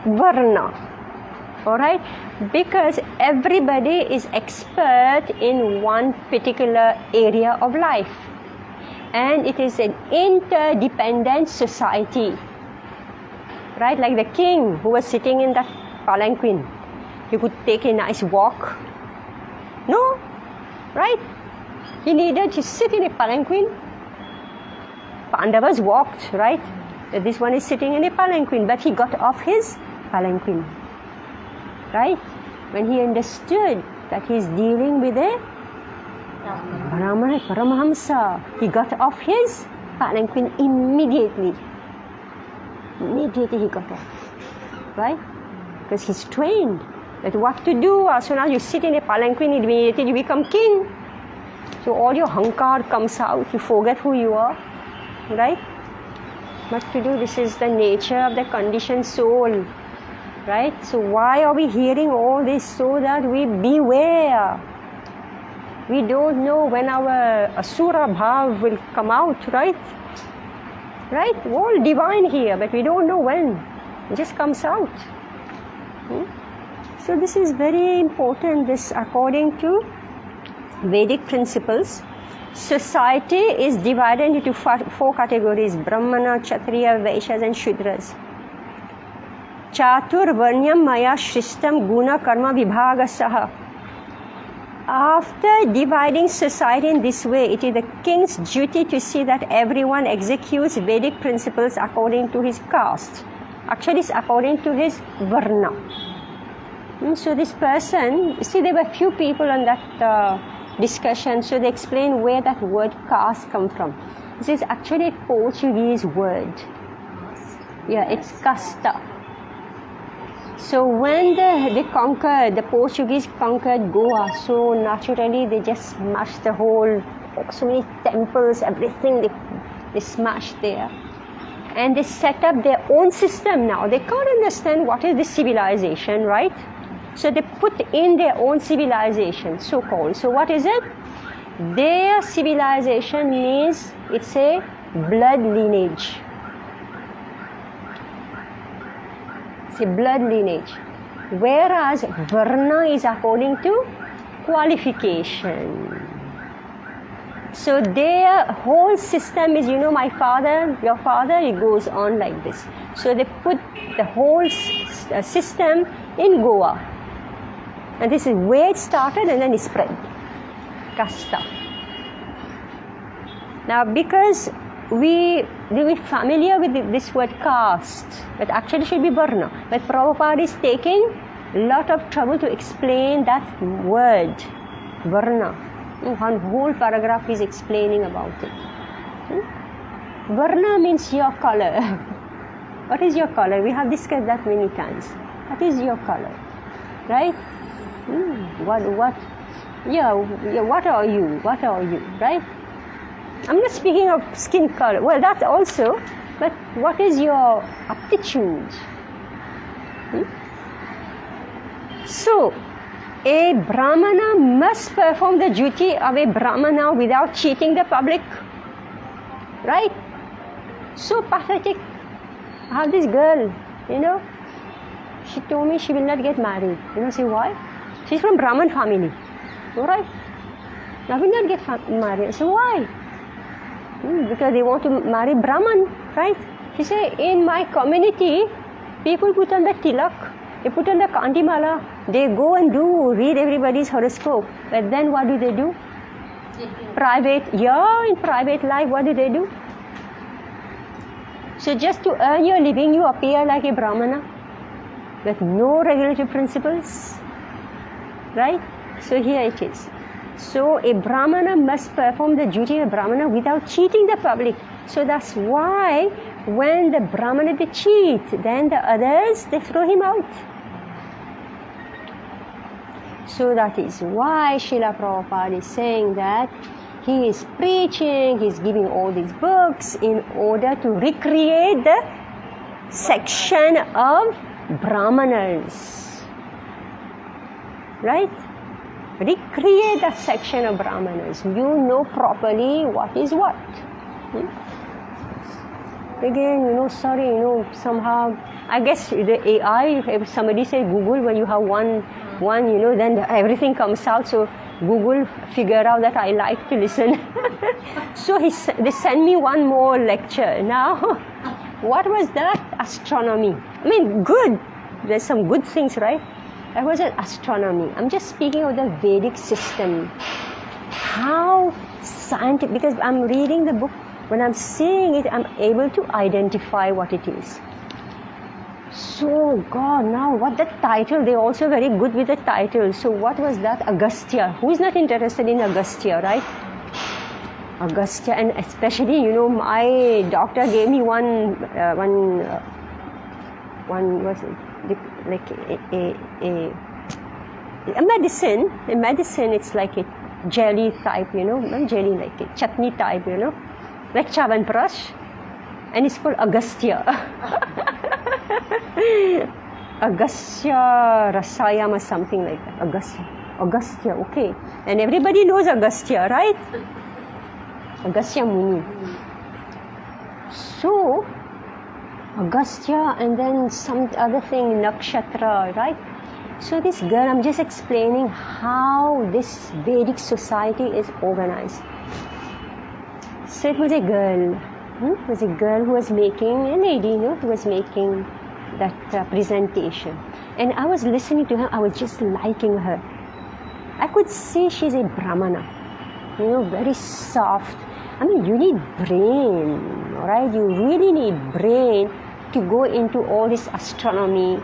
varna. Alright? Because everybody is expert in one particular area of life. And it is an interdependent society. Right? Like the king who was sitting in that palanquin. He could take a nice walk. No? Right? He needed to sit in a palanquin. Pandavas walked, right? This one is sitting in a palanquin, but he got off his palanquin. Right? When he understood that he is dealing with a Brahmana, Paramahamsa, he got off his palanquin immediately. Immediately he got off. Right? Because he's trained that what to do. As soon as you sit in a palanquin, immediately you become king. So all your hankar comes out. You forget who you are. Right? What to do? This is the nature of the conditioned soul. Right? So why are we hearing all this? So that we beware. We don't know when our Asura Bhav will come out, right? Right? All divine here, but we don't know when. It just comes out. So this is very important. This, according to Vedic principles, society is divided into 4 categories: Brahmana, Kshatriya, Vaishyas and Shudras. Chatur Varnyam Maya Shristam Guna Karma Vibhagasaha. After dividing society in this way, it is the king's duty to see that everyone executes Vedic principles according to his caste. Actually, it's according to his Varna. So this person, see, there were few people on that discussion, so they explain where that word caste comes from. This is actually a Portuguese word. Yeah, it's casta. So when the Portuguese conquered Goa, so naturally they just smashed the whole, so many temples, everything they smashed there. And they set up their own system now. They can't understand what is this civilization, right? So they put in their own civilization, so-called. So what is it? Their civilization means it's a blood lineage. It's a blood lineage. Whereas Varna is according to qualification. So their whole system is, my father, your father, it goes on like this. So they put the whole system in Goa. And this is where it started and then it spread. Kasta. Now because we familiar with this word caste, but actually should be Varna. But Prabhupada is taking a lot of trouble to explain that word, Varna. One whole paragraph is explaining about it. Varna means your color. What is your color? We have discussed that many times. What is your color? Right? What? Yeah, what are you? What are you? Right? I'm not speaking of skin color. Well, that also. But what is your aptitude? So, a Brahmana must perform the duty of a Brahmana without cheating the public. Right? So pathetic. I have this girl, she told me she will not get married. Say why? She's from Brahman family. Alright? I will not get married. So why? Because they want to marry Brahman, right? She said, in my community, people put on the tilak, they put on the kantimala, they go and read everybody's horoscope. But then what do? In private life, what do? So just to earn your living, you appear like a Brahmana with no regulative principles, right? So here it is. So a Brahmana must perform the duty of a Brahmana without cheating the public. So that's why when the Brahmana they cheat, then the others they throw him out. So that is why Srila Prabhupada is saying that he is preaching, he is giving all these books in order to recreate the section of Brahmanas. Right? Recreate the section of Brahmanas. You know properly what is what. Again, somehow, I guess the AI, if somebody says Google, when you have one, then everything comes out. So Google figure out that I like to listen. So they send me one more lecture. Now, what was that? Astronomy. I mean, good. There's some good things, right? That was an astronomy. I'm just speaking of the Vedic system. How scientific, because I'm reading the book, when I'm seeing it, I'm able to identify what it is. So, God, now what the title, they're also very good with the title. So what was that? Agastya. Who is not interested in Agastya, right? Agastya, and especially, my doctor gave me one was like a medicine. A medicine, it's like a jelly type, not jelly, like a chutney type, like Chyawanprash, and it's called Agastya. Agastya Rasayam or something like that. Agastya, okay. And everybody knows Agastya, right? Agastya Muni. So, Agastya and then some other thing, Nakshatra, right? So this girl, I'm just explaining how this Vedic society is organized. So it was a girl. It was a girl who was making, a lady, who was making that presentation. And I was listening to her, I was just liking her. I could see she's a Brahmana, very soft. I mean, you need brain, right? You really need brain to go into all this astronomy,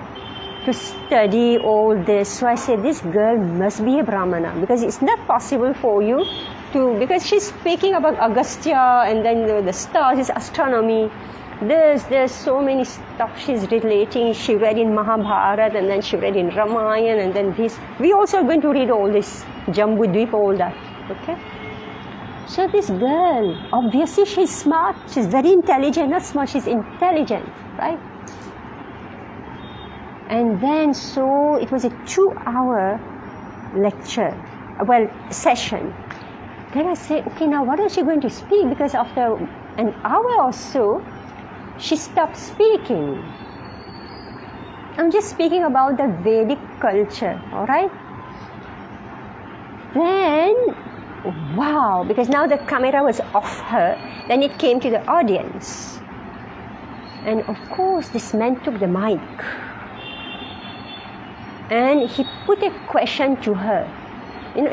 to study all this. So I said, this girl must be a Brahmana, because it's not possible for you to, because she's speaking about Agastya and then the stars is astronomy. There's so many stuff she's relating. She read in Mahabharata, and then she read in Ramayana, and then this. We also are going to read all this, Jambudvipa, all that. Okay? So this girl, obviously she's smart. She's very intelligent. Not smart, she's intelligent, right? And then so it was a 2-hour lecture, session. Then I say, okay, now what is she going to speak? Because after an hour or so, she stopped speaking. I'm just speaking about the Vedic culture, all right? Then, wow, because now the camera was off her, then it came to the audience. And of course, this man took the mic. And he put a question to her.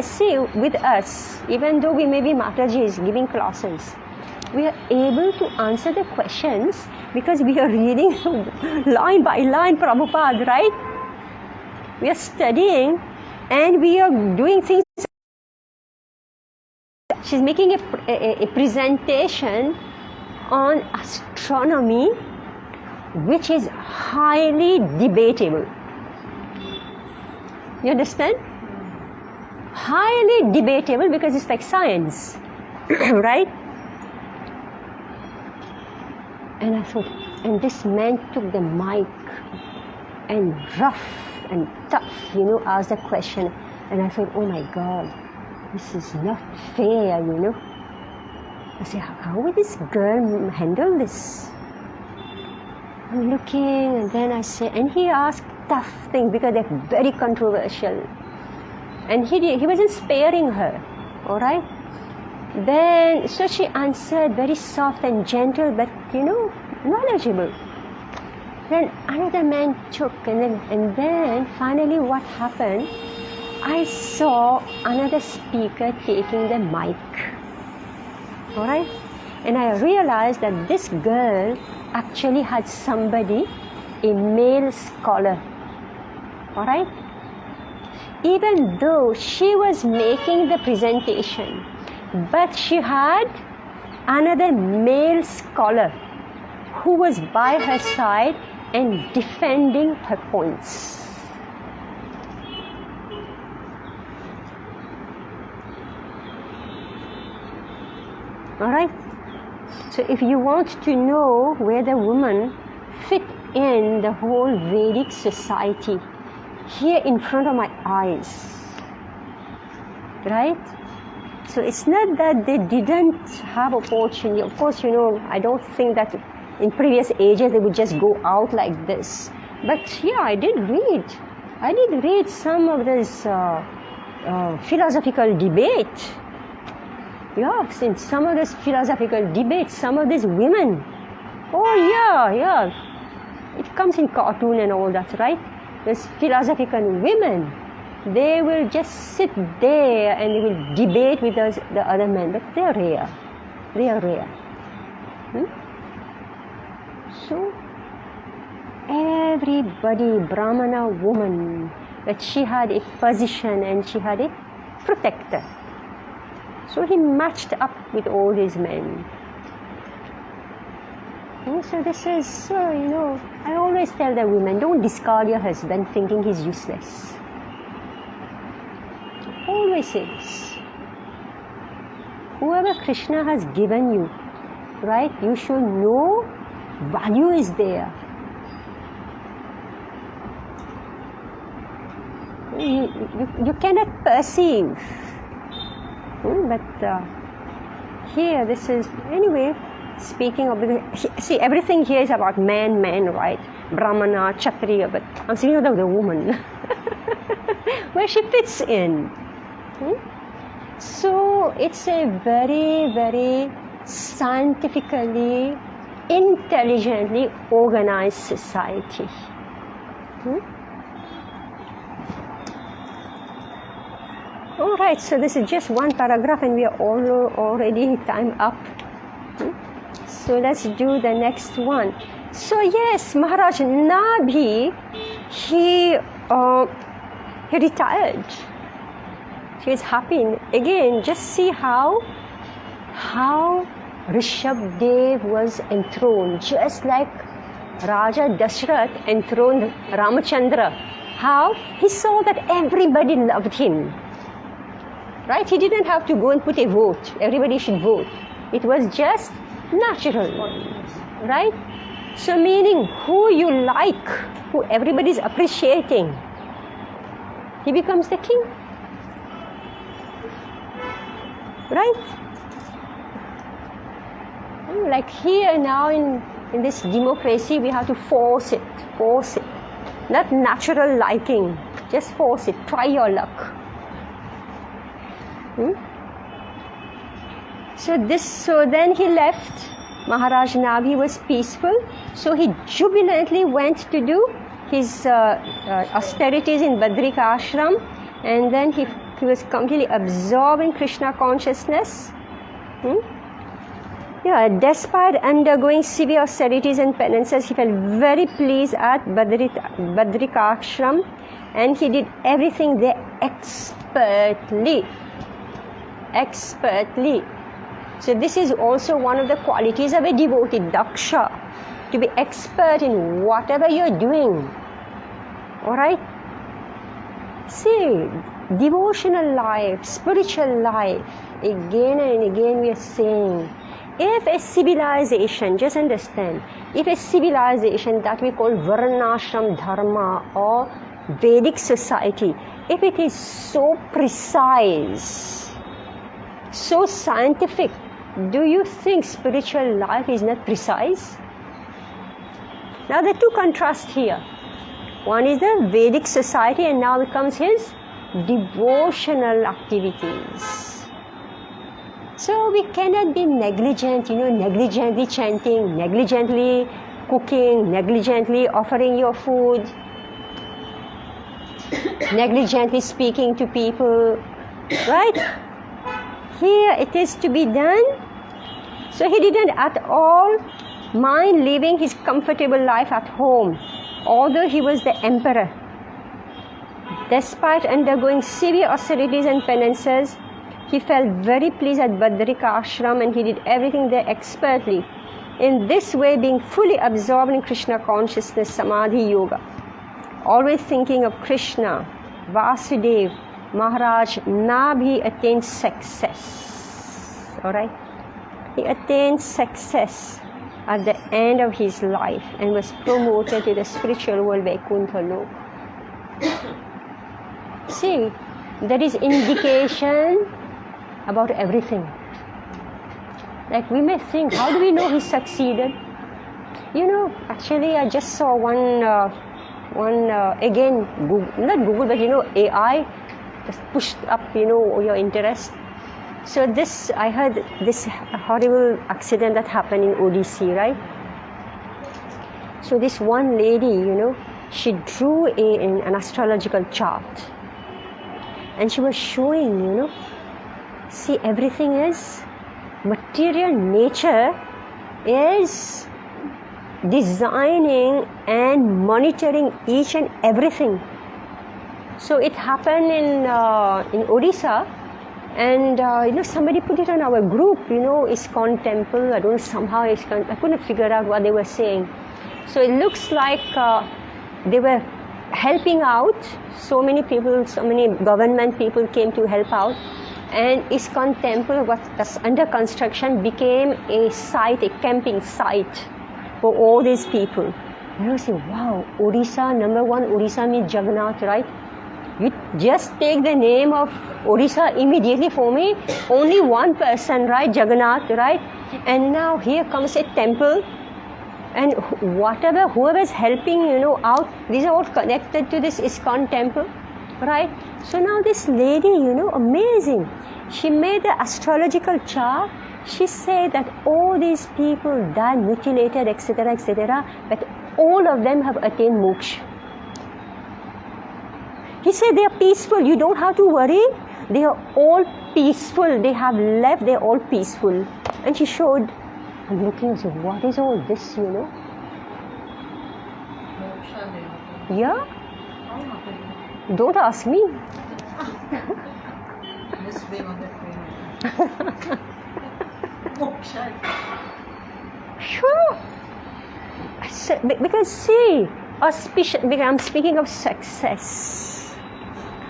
See, with us, even though we may be Matajis giving classes, we are able to answer the questions because we are reading line by line Prabhupada, right? We are studying and we are doing things. She's making a presentation on astronomy, which is highly debatable. You understand? Highly debatable because it's like science, right? And I thought, and this man took the mic and rough and tough, asked the question. And I thought, oh my God, this is not fair, I said, how will this girl handle this? I'm looking, and then I say, and he asked tough things because they're very controversial. And he wasn't sparing her, all right? Then, so she answered very soft and gentle, but, knowledgeable. Then another man took, and then finally what happened, I saw another speaker taking the mic, all right? And I realized that this girl actually had somebody, a male scholar, all right? Even though she was making the presentation, but she had another male scholar who was by her side and defending her points. All right? So if you want to know where the women fit in the whole Vedic society, here in front of my eyes, right? So it's not that they didn't have opportunity. Of course, I don't think that in previous ages they would just go out like this. But yeah, I did read some of this philosophical debate. Yes, in some of this philosophical debate, some of these women, oh yeah, it comes in cartoon and all that, right? These philosophical women, they will just sit there and they will debate with the other men, but they are rare. So, everybody, Brahmana woman, that she had a position and she had a protector. So he matched up with all these men. So this is, I always tell the women, don't discard your husband thinking he's useless. Always say this. Whoever Krishna has given you, right, you should know value is there. You cannot perceive. But here, this is, anyway, speaking of, see, everything here is about man, right? Brahmana, Kshatriya, but I'm speaking about the woman. Where she fits in. So it's a very, very scientifically, intelligently organized society. All right, so this is just one paragraph and we are already time up. So let's do the next one. So yes, Maharaj Nabhi, he retired. He is happy. Again, just see how Rishabdev was enthroned, just like Raja Dashrath enthroned Ramachandra. How? He saw that everybody loved him. Right? He didn't have to go and put a vote. Everybody should vote. It was just natural. Right? So meaning who you like, who everybody is appreciating, he becomes the king. Right? Like here now in this democracy, we have to force it. Not natural liking, just force it. Try your luck. So then he left. Maharaj Nabhi was peaceful, so he jubilantly went to do his austerities in Badrika Ashram, and then he was completely absorbed in Krishna consciousness. Yeah, despite undergoing severe austerities and penances, he felt very pleased at Badrika Ashram, and he did everything there expertly. So this is also one of the qualities of a devotee, daksha, to be expert in whatever you're doing. Alright? See, devotional life, spiritual life, again and again we are saying, if a civilization, just understand, if a civilization that we call Varnashram Dharma or Vedic society, if it is so precise, so scientific, do you think spiritual life is not precise? Now there are two contrasts here. One is the Vedic society, and now comes his devotional activities. So we cannot be negligent, negligently chanting, negligently cooking, negligently offering your food, negligently speaking to people, right? Here it is to be done. So he didn't at all mind living his comfortable life at home, although he was the emperor. Despite undergoing severe austerities and penances, he felt very pleased at Badrika Ashram, and he did everything there expertly. In this way, being fully absorbed in Krishna consciousness, Samadhi Yoga, always thinking of Krishna, Vasudev, Maharaj Nabhi attained success. Alright? He attained success at the end of his life and was promoted to the spiritual world, Vaikuntha Lok. See, there is indication about everything. Like we may think, how do we know he succeeded? Actually I just saw one again, Google, not Google, but AI just pushed up, your interest. So I heard this horrible accident that happened in Odisha, right? So this one lady, she drew an astrological chart, and she was showing, see, everything is material nature is designing and monitoring each and everything. So it happened in Odisha, and somebody put it on our group. ISKCON temple. I don't know, somehow ISKCON. I couldn't figure out what they were saying. So it looks like they were helping out. So many people, so many government people came to help out, and ISKCON temple was under construction, became a site, a camping site for all these people. And I was saying, wow, Odisha, number one, Odisha means Jagannath, right? You just take the name of Odisha immediately for me, only one person, right? Jagannath, right? And now here comes a temple, and whoever is helping, out, these are all connected to this ISKCON temple, right? So now this lady, amazing. She made the astrological chart. She said that all these people died mutilated, etc., but all of them have attained moksha. He said they are peaceful. You don't have to worry. They are all peaceful. They have left. They are all peaceful. And she showed. I'm looking and said, what is all this, Moksha Yeah? Don't ask me. Just being on the train. Moksha. Sure. Because see, because I'm speaking of success.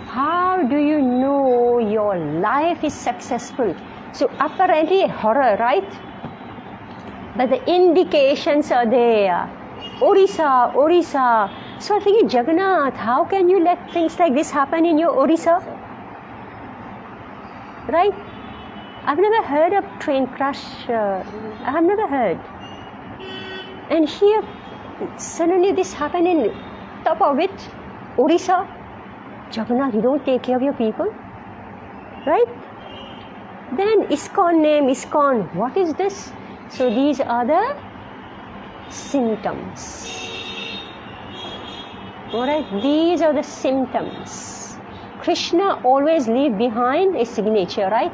How do you know your life is successful? So apparently a horror, right? But the indications are there. Orissa. So I think, Jagannath, how can you let things like this happen in your Orissa? Right? I've never heard of train crash. I have never heard. And here, suddenly this happened in top of it, Orissa. Jagannath, you don't take care of your people, right? Then ISKCON name, ISKCON, what is this? So these are the symptoms. Alright, these are the symptoms. Krishna always leave behind a signature, right?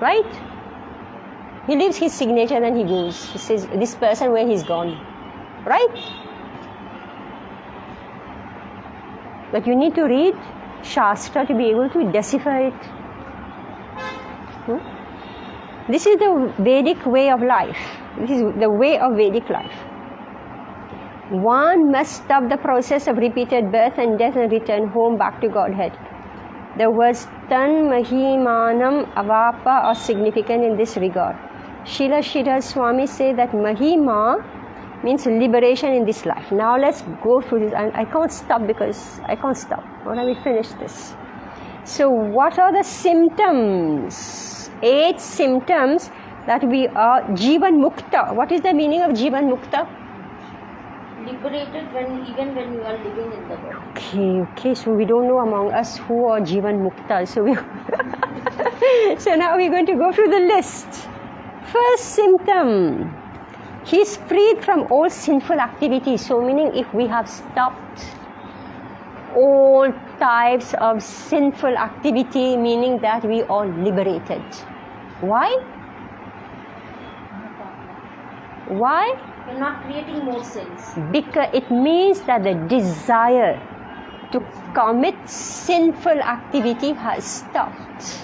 Right? He leaves his signature, then he goes. He says, this person where he's gone. Right? But you need to read Shastra to be able to decipher it. This is the Vedic way of life. This is the way of Vedic life. One must stop the process of repeated birth and death and return home back to Godhead. The words Tan Mahimanam Avapa are significant in this regard. Srila Sridhar Swami say that Mahima means liberation in this life. Now let's go through this. And I can't stop because I can't stop. When I will finish this. So what are the symptoms? 8 symptoms that we are Jivan Mukta. What is the meaning of Jivan Mukta? Liberated even when you are living in the world. Okay. So we don't know among us who are Jivan Mukta. So now we're going to go through the list. First symptom, he is freed from all sinful activities. So meaning if we have stopped all types of sinful activity, meaning that we are liberated. Why? Why? You're not creating more sins. Because it means that the desire to commit sinful activity has stopped.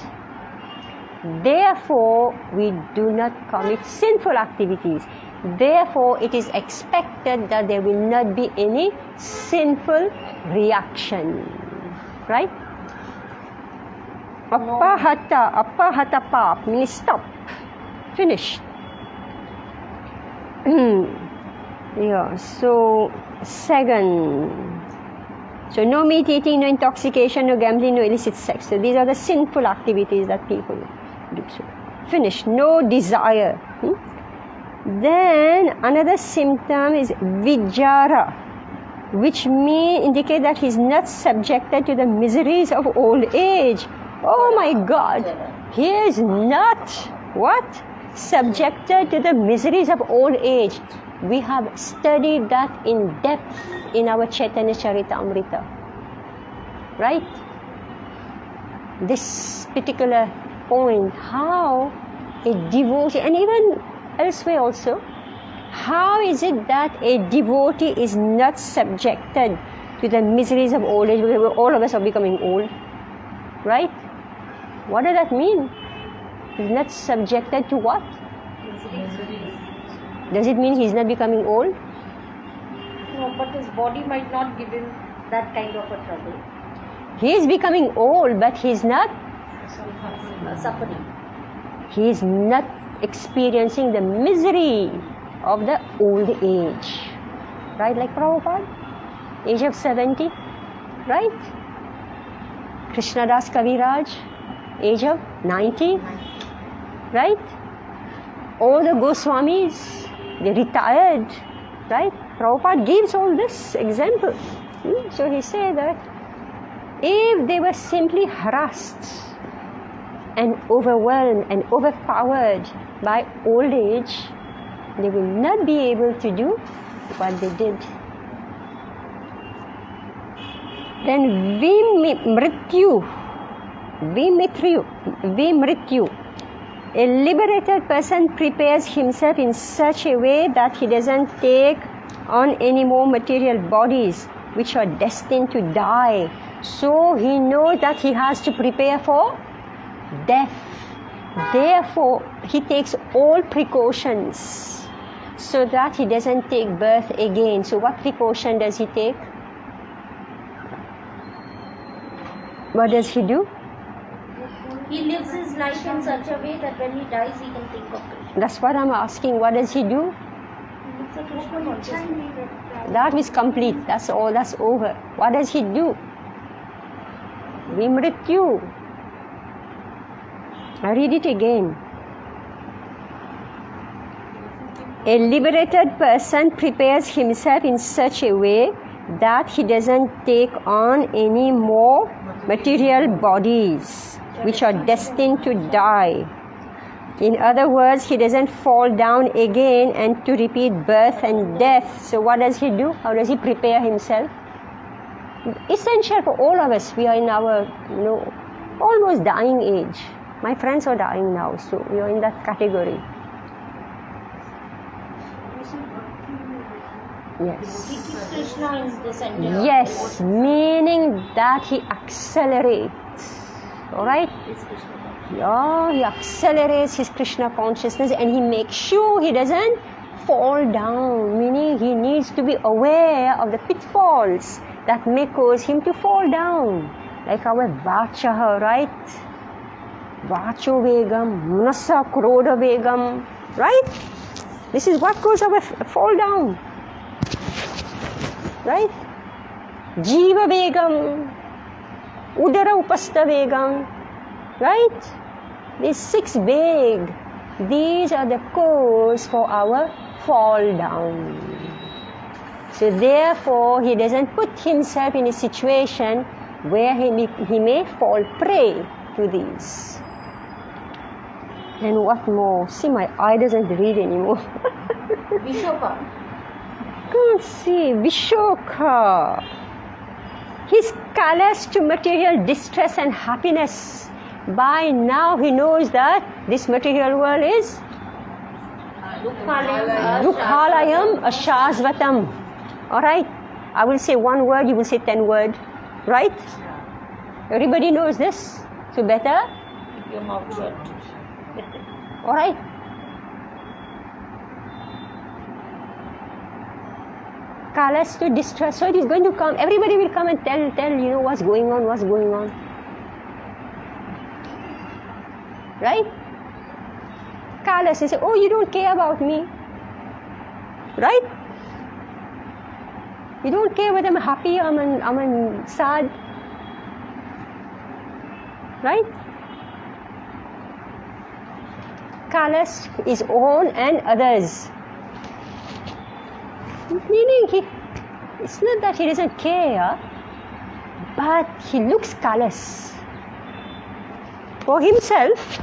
Therefore, we do not commit sinful activities. Therefore, it is expected that there will not be any sinful reaction. Right? Apahata pap means stop. Finished. Yeah, so second. So no meat eating, no intoxication, no gambling, no illicit sex. So these are the sinful activities that people do. So finish. No desire. Then another symptom is vijara, which may indicate that he is not subjected to the miseries of old age. Oh my God, he is not what? Subjected to the miseries of old age. We have studied that in depth in our Chaitanya Charitamrita. Right? This particular point, how a devotee, and even elsewhere also, how is it that a devotee is not subjected to the miseries of old age? Because all of us are becoming old. Right? What does that mean? He's not subjected to what? Does it mean he's not becoming old? No, but his body might not give him that kind of a trouble. He is becoming old, but he's not Suffering. He is not experiencing the misery of the old age. Right? Like Prabhupada, age of 70. Right? Krishnadas Kaviraj, age of 90. Right? All the Goswamis, they retired. Right? Prabhupada gives all this example. So he said that if they were simply harassed and overwhelmed and overpowered by old age, they will not be able to do what they did. Then vimrityu. A liberated person prepares himself in such a way that he doesn't take on any more material bodies which are destined to die. So he knows that he has to prepare for death. Therefore, he takes all precautions so that he doesn't take birth again. So what precaution does he take? What does he do? He lives his life in such a way that when he dies, he can think of Krishna. That's what I'm asking. What does he do? It's a Krishna consciousness. That is complete. That's all. That's over. What does he do? Vimrityu. I read it again. A liberated person prepares himself in such a way that he doesn't take on any more material bodies which are destined to die. In other words, he doesn't fall down again and to repeat birth and death. So what does he do? How does he prepare himself? Essential for all of us. We are in our, almost dying age. My friends are dying now, so we are in that category. Yes. He keeps Krishna in the center. Yes, meaning that he accelerates. Alright? It's Krishna consciousness. Yeah, he accelerates his Krishna consciousness and he makes sure he doesn't fall down. Meaning he needs to be aware of the pitfalls that may cause him to fall down. Like our Vachaha, right? Vacho Vegam, Manasa Krodha Vegam, right? This is what causes our fall down. Right? Jiva Vegam, Udara Upasta Vegam, right? These 6 Veg, these are the cause for our fall down. So therefore, he doesn't put himself in a situation where he may fall prey to these. And what more? See, my eye doesn't read anymore. Vishoka. Can't see. Vishoka. He's callous to material distress and happiness. By now he knows that this material world is Dukhalayam Ashashvatam. Alright? I will say 1 word, you will say 10 words. Right? Everybody knows this. So better? Keep your mouth shut. Alright? Callous to distress. So it is going to come. Everybody will come and tell what's going on. Right? Callous. They say, oh, you don't care about me. Right? You don't care whether I'm happy or I'm sad. Right? Callous his own and others. Meaning it's not that he doesn't care, but he looks callous. For himself,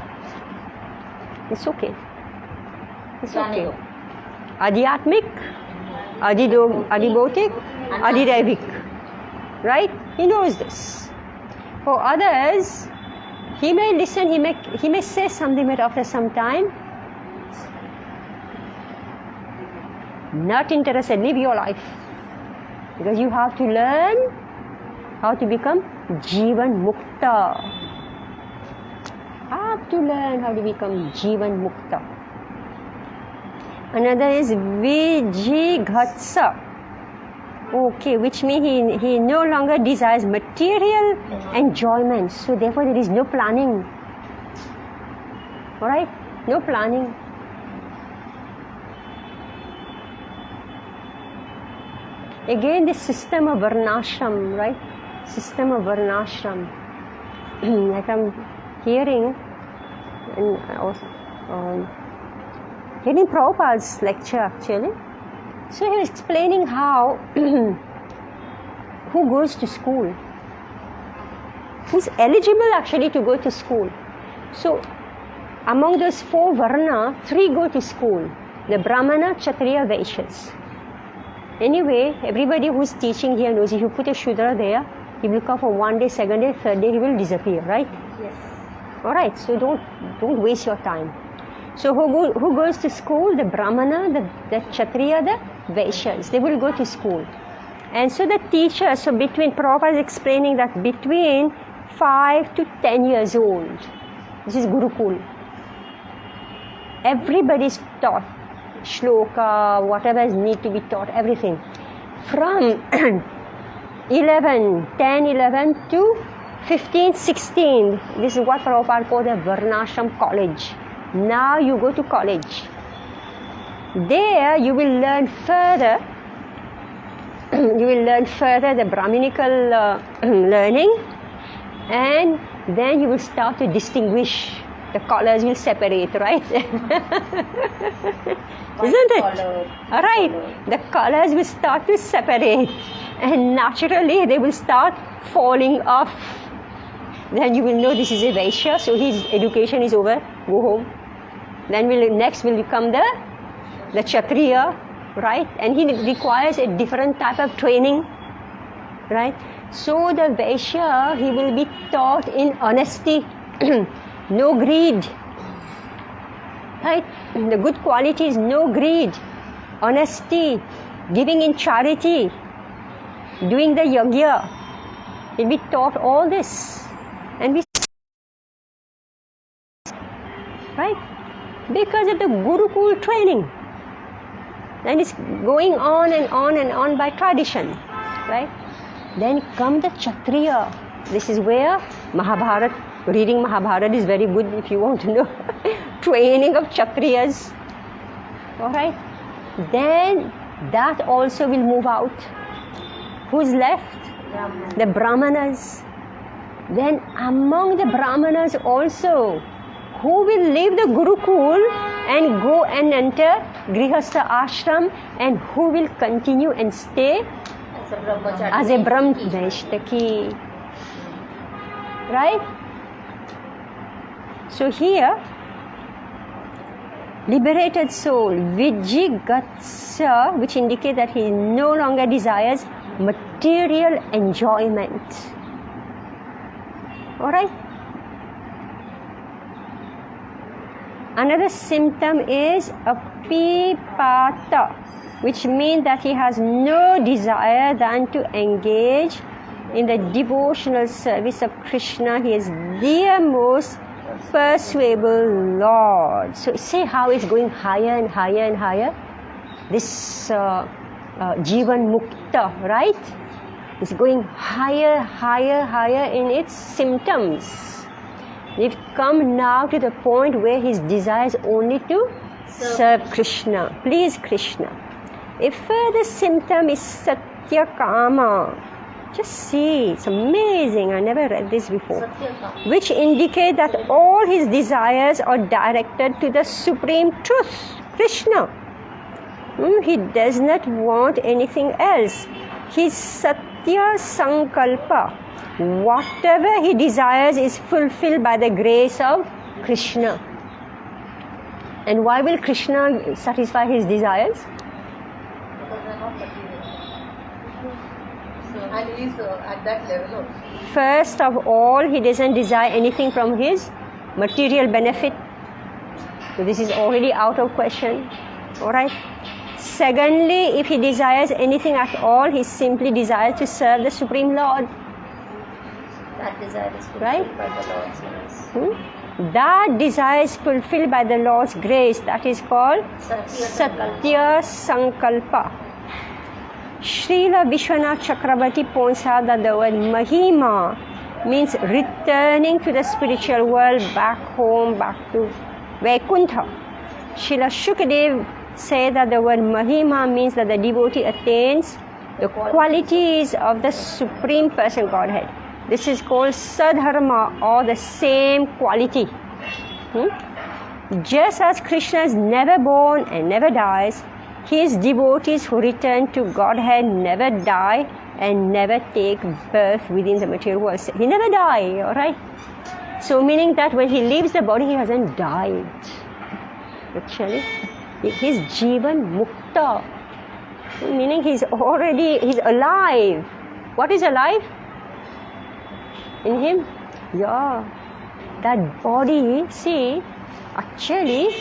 it's okay. It's okay. Adhyatmik, Adibautik, Adidevik. Right? He knows this. For others, he may listen, he may say something, but after some time, not interested, live your life. Because you have to learn how to become Jivan Mukta. Have to learn how to become Jivan Mukta. Another is Vijighatsa. Okay, which means he no longer desires material enjoyment. So therefore there is no planning. Alright? No planning. Again, this system of Varnashram, right? System of Varnashram. Like I'm hearing Prabhupada's lecture actually. So he was explaining how who goes to school, who's eligible actually to go to school. So among those 4 Varna, 3 go to school. The Brahmana, Kshatriya, Vaishyas. Anyway, everybody who's teaching here knows if you put a Shudra there, he will come for 1 day, 2nd day, 3rd day, he will disappear, right? Yes. Alright, so don't waste your time. So who goes to school? The Brahmana, the Kshatriya, the Vaishyas. They will go to school. And so the teacher, between, Prabhupada is explaining that between 5 to 10 years old, this is Gurukul. everybody's taught shloka, whatever is need to be taught, everything. From 10, 11 to 15, 16. This is what Prabhupada called a Varnashram college. Now you go to college. There you will learn further. You will learn further the Brahminical learning, and then you will start to distinguish. The colors will separate, right? Isn't it? All right. The colors will start to separate, and naturally they will start falling off. Then you will know this is a Vaishya, so his education is over. Go home. Then next will become the Kshatriya, right? And he requires a different type of training, right? So the Vaishya, he will be taught in honesty, no greed, right? The good quality is no greed, honesty, giving in charity, doing the yajna. He'll be taught all this, and we, right? Because of the Gurukul training. And it's going on and on and on by tradition, right? Then come the Kshatriya. This is where Mahabharata, reading Mahabharata is very good if you want to know training of Kshatriyas. Alright? Then that also will move out. Who's left? The Brahmanas. Then among the Brahmanas also, who will leave the Gurukul and go and enter Grihastha ashram, and who will continue and stay as a Brahmacharya. Right? So here, liberated soul, Vijigatsa, which indicate that he no longer desires material enjoyment. Alright? Another symptom is apipata, which means that he has no desire than to engage in the devotional service of Krishna. He is the most persuadable Lord. So see how it's going higher and higher and higher. This Jivan Mukta, right? It's going higher, higher, higher in its symptoms. We've come now to the point where his desire is only to serve Krishna, please Krishna. A further symptom is Satyakama. Just see, it's amazing. I never read this before. Which indicate that all his desires are directed to the Supreme Truth, Krishna. He does not want anything else. His Satya Sankalpa. Whatever he desires is fulfilled by the grace of Krishna. And why will Krishna satisfy his desires? And he is at that level also. First of all, he doesn't desire anything from his material benefit. So this is already out of question. Alright? Secondly, if he desires anything at all, he simply desires to serve the Supreme Lord. That desire is fulfilled Right? by the Lord's grace. That desire is fulfilled by the Lord's grace. That is called Satya Sankalpa. Srila Vishwanath Chakravarti points out that the word Mahima means returning to the spiritual world, back home, back to Vaikuntha. Srila Shukadev said that the word Mahima means that the devotee attains the qualities of the Supreme Person Godhead. This is called Sadharma, or the same quality. Just as Krishna is never born and never dies, his devotees who return to Godhead never die and never take birth within the material world. He never dies, alright? So meaning that when he leaves the body, he hasn't died. Actually, he's Jivan Mukta. Meaning he's alive. What is alive? In him? Yeah. That body, see, actually,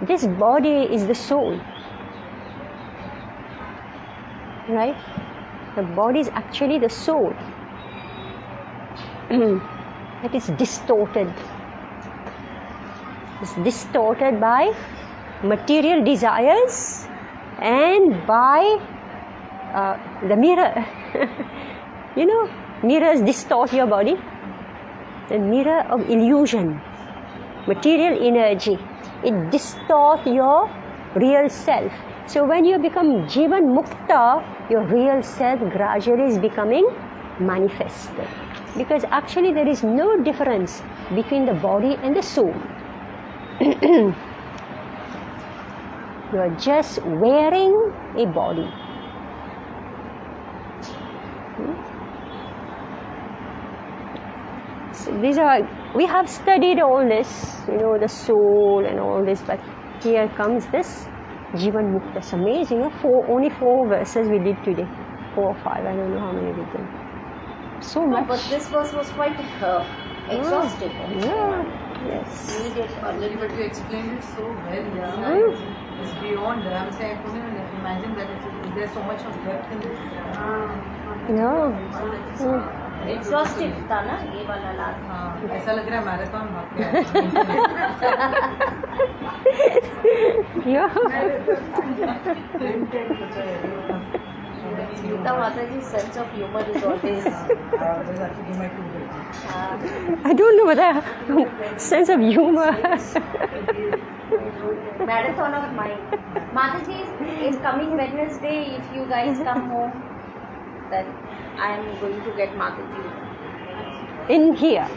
this body is the soul. Right? The body is actually the soul. It is distorted. It's distorted by material desires and by the mirror. You know, mirrors distort your body. The mirror of illusion, material energy, it distorts your real self. So when you become Jivan Mukta, your real self gradually is becoming manifested. Because actually there is no difference between the body and the soul. You are just wearing a body. So we have studied all this, you know, the soul and all this, but here comes this Jivan Mukta. It's amazing. Only 4 verses we did today. 4 or 5, I don't know how many we did. So No, much. but this verse was quite exhaustive. Yeah. Yes. But you explained it so well. Yeah. It's beyond. I'm saying I couldn't imagine that there's so much of depth in this. Yeah. Exhaustive था ना ये वाला last. हाँ, ऐसा लग रहा है marathon भाग के Yeah. Gita Mataji's sense of humor is always. I don't know whether sense of humor. Marathon of mind. Mataji is coming Wednesday. If you guys come home, then I am going to get Mataji. In here.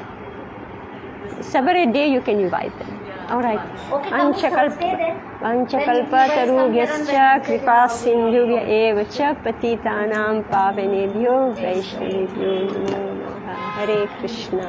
Separate day you can invite them. All right. Okay, come Thursday then. Vanchakalpatarubhyascha kripa sindhubhya eva cha patitanam pavanebhyo vaishnavebhyo namo namaha. Hare Krishna.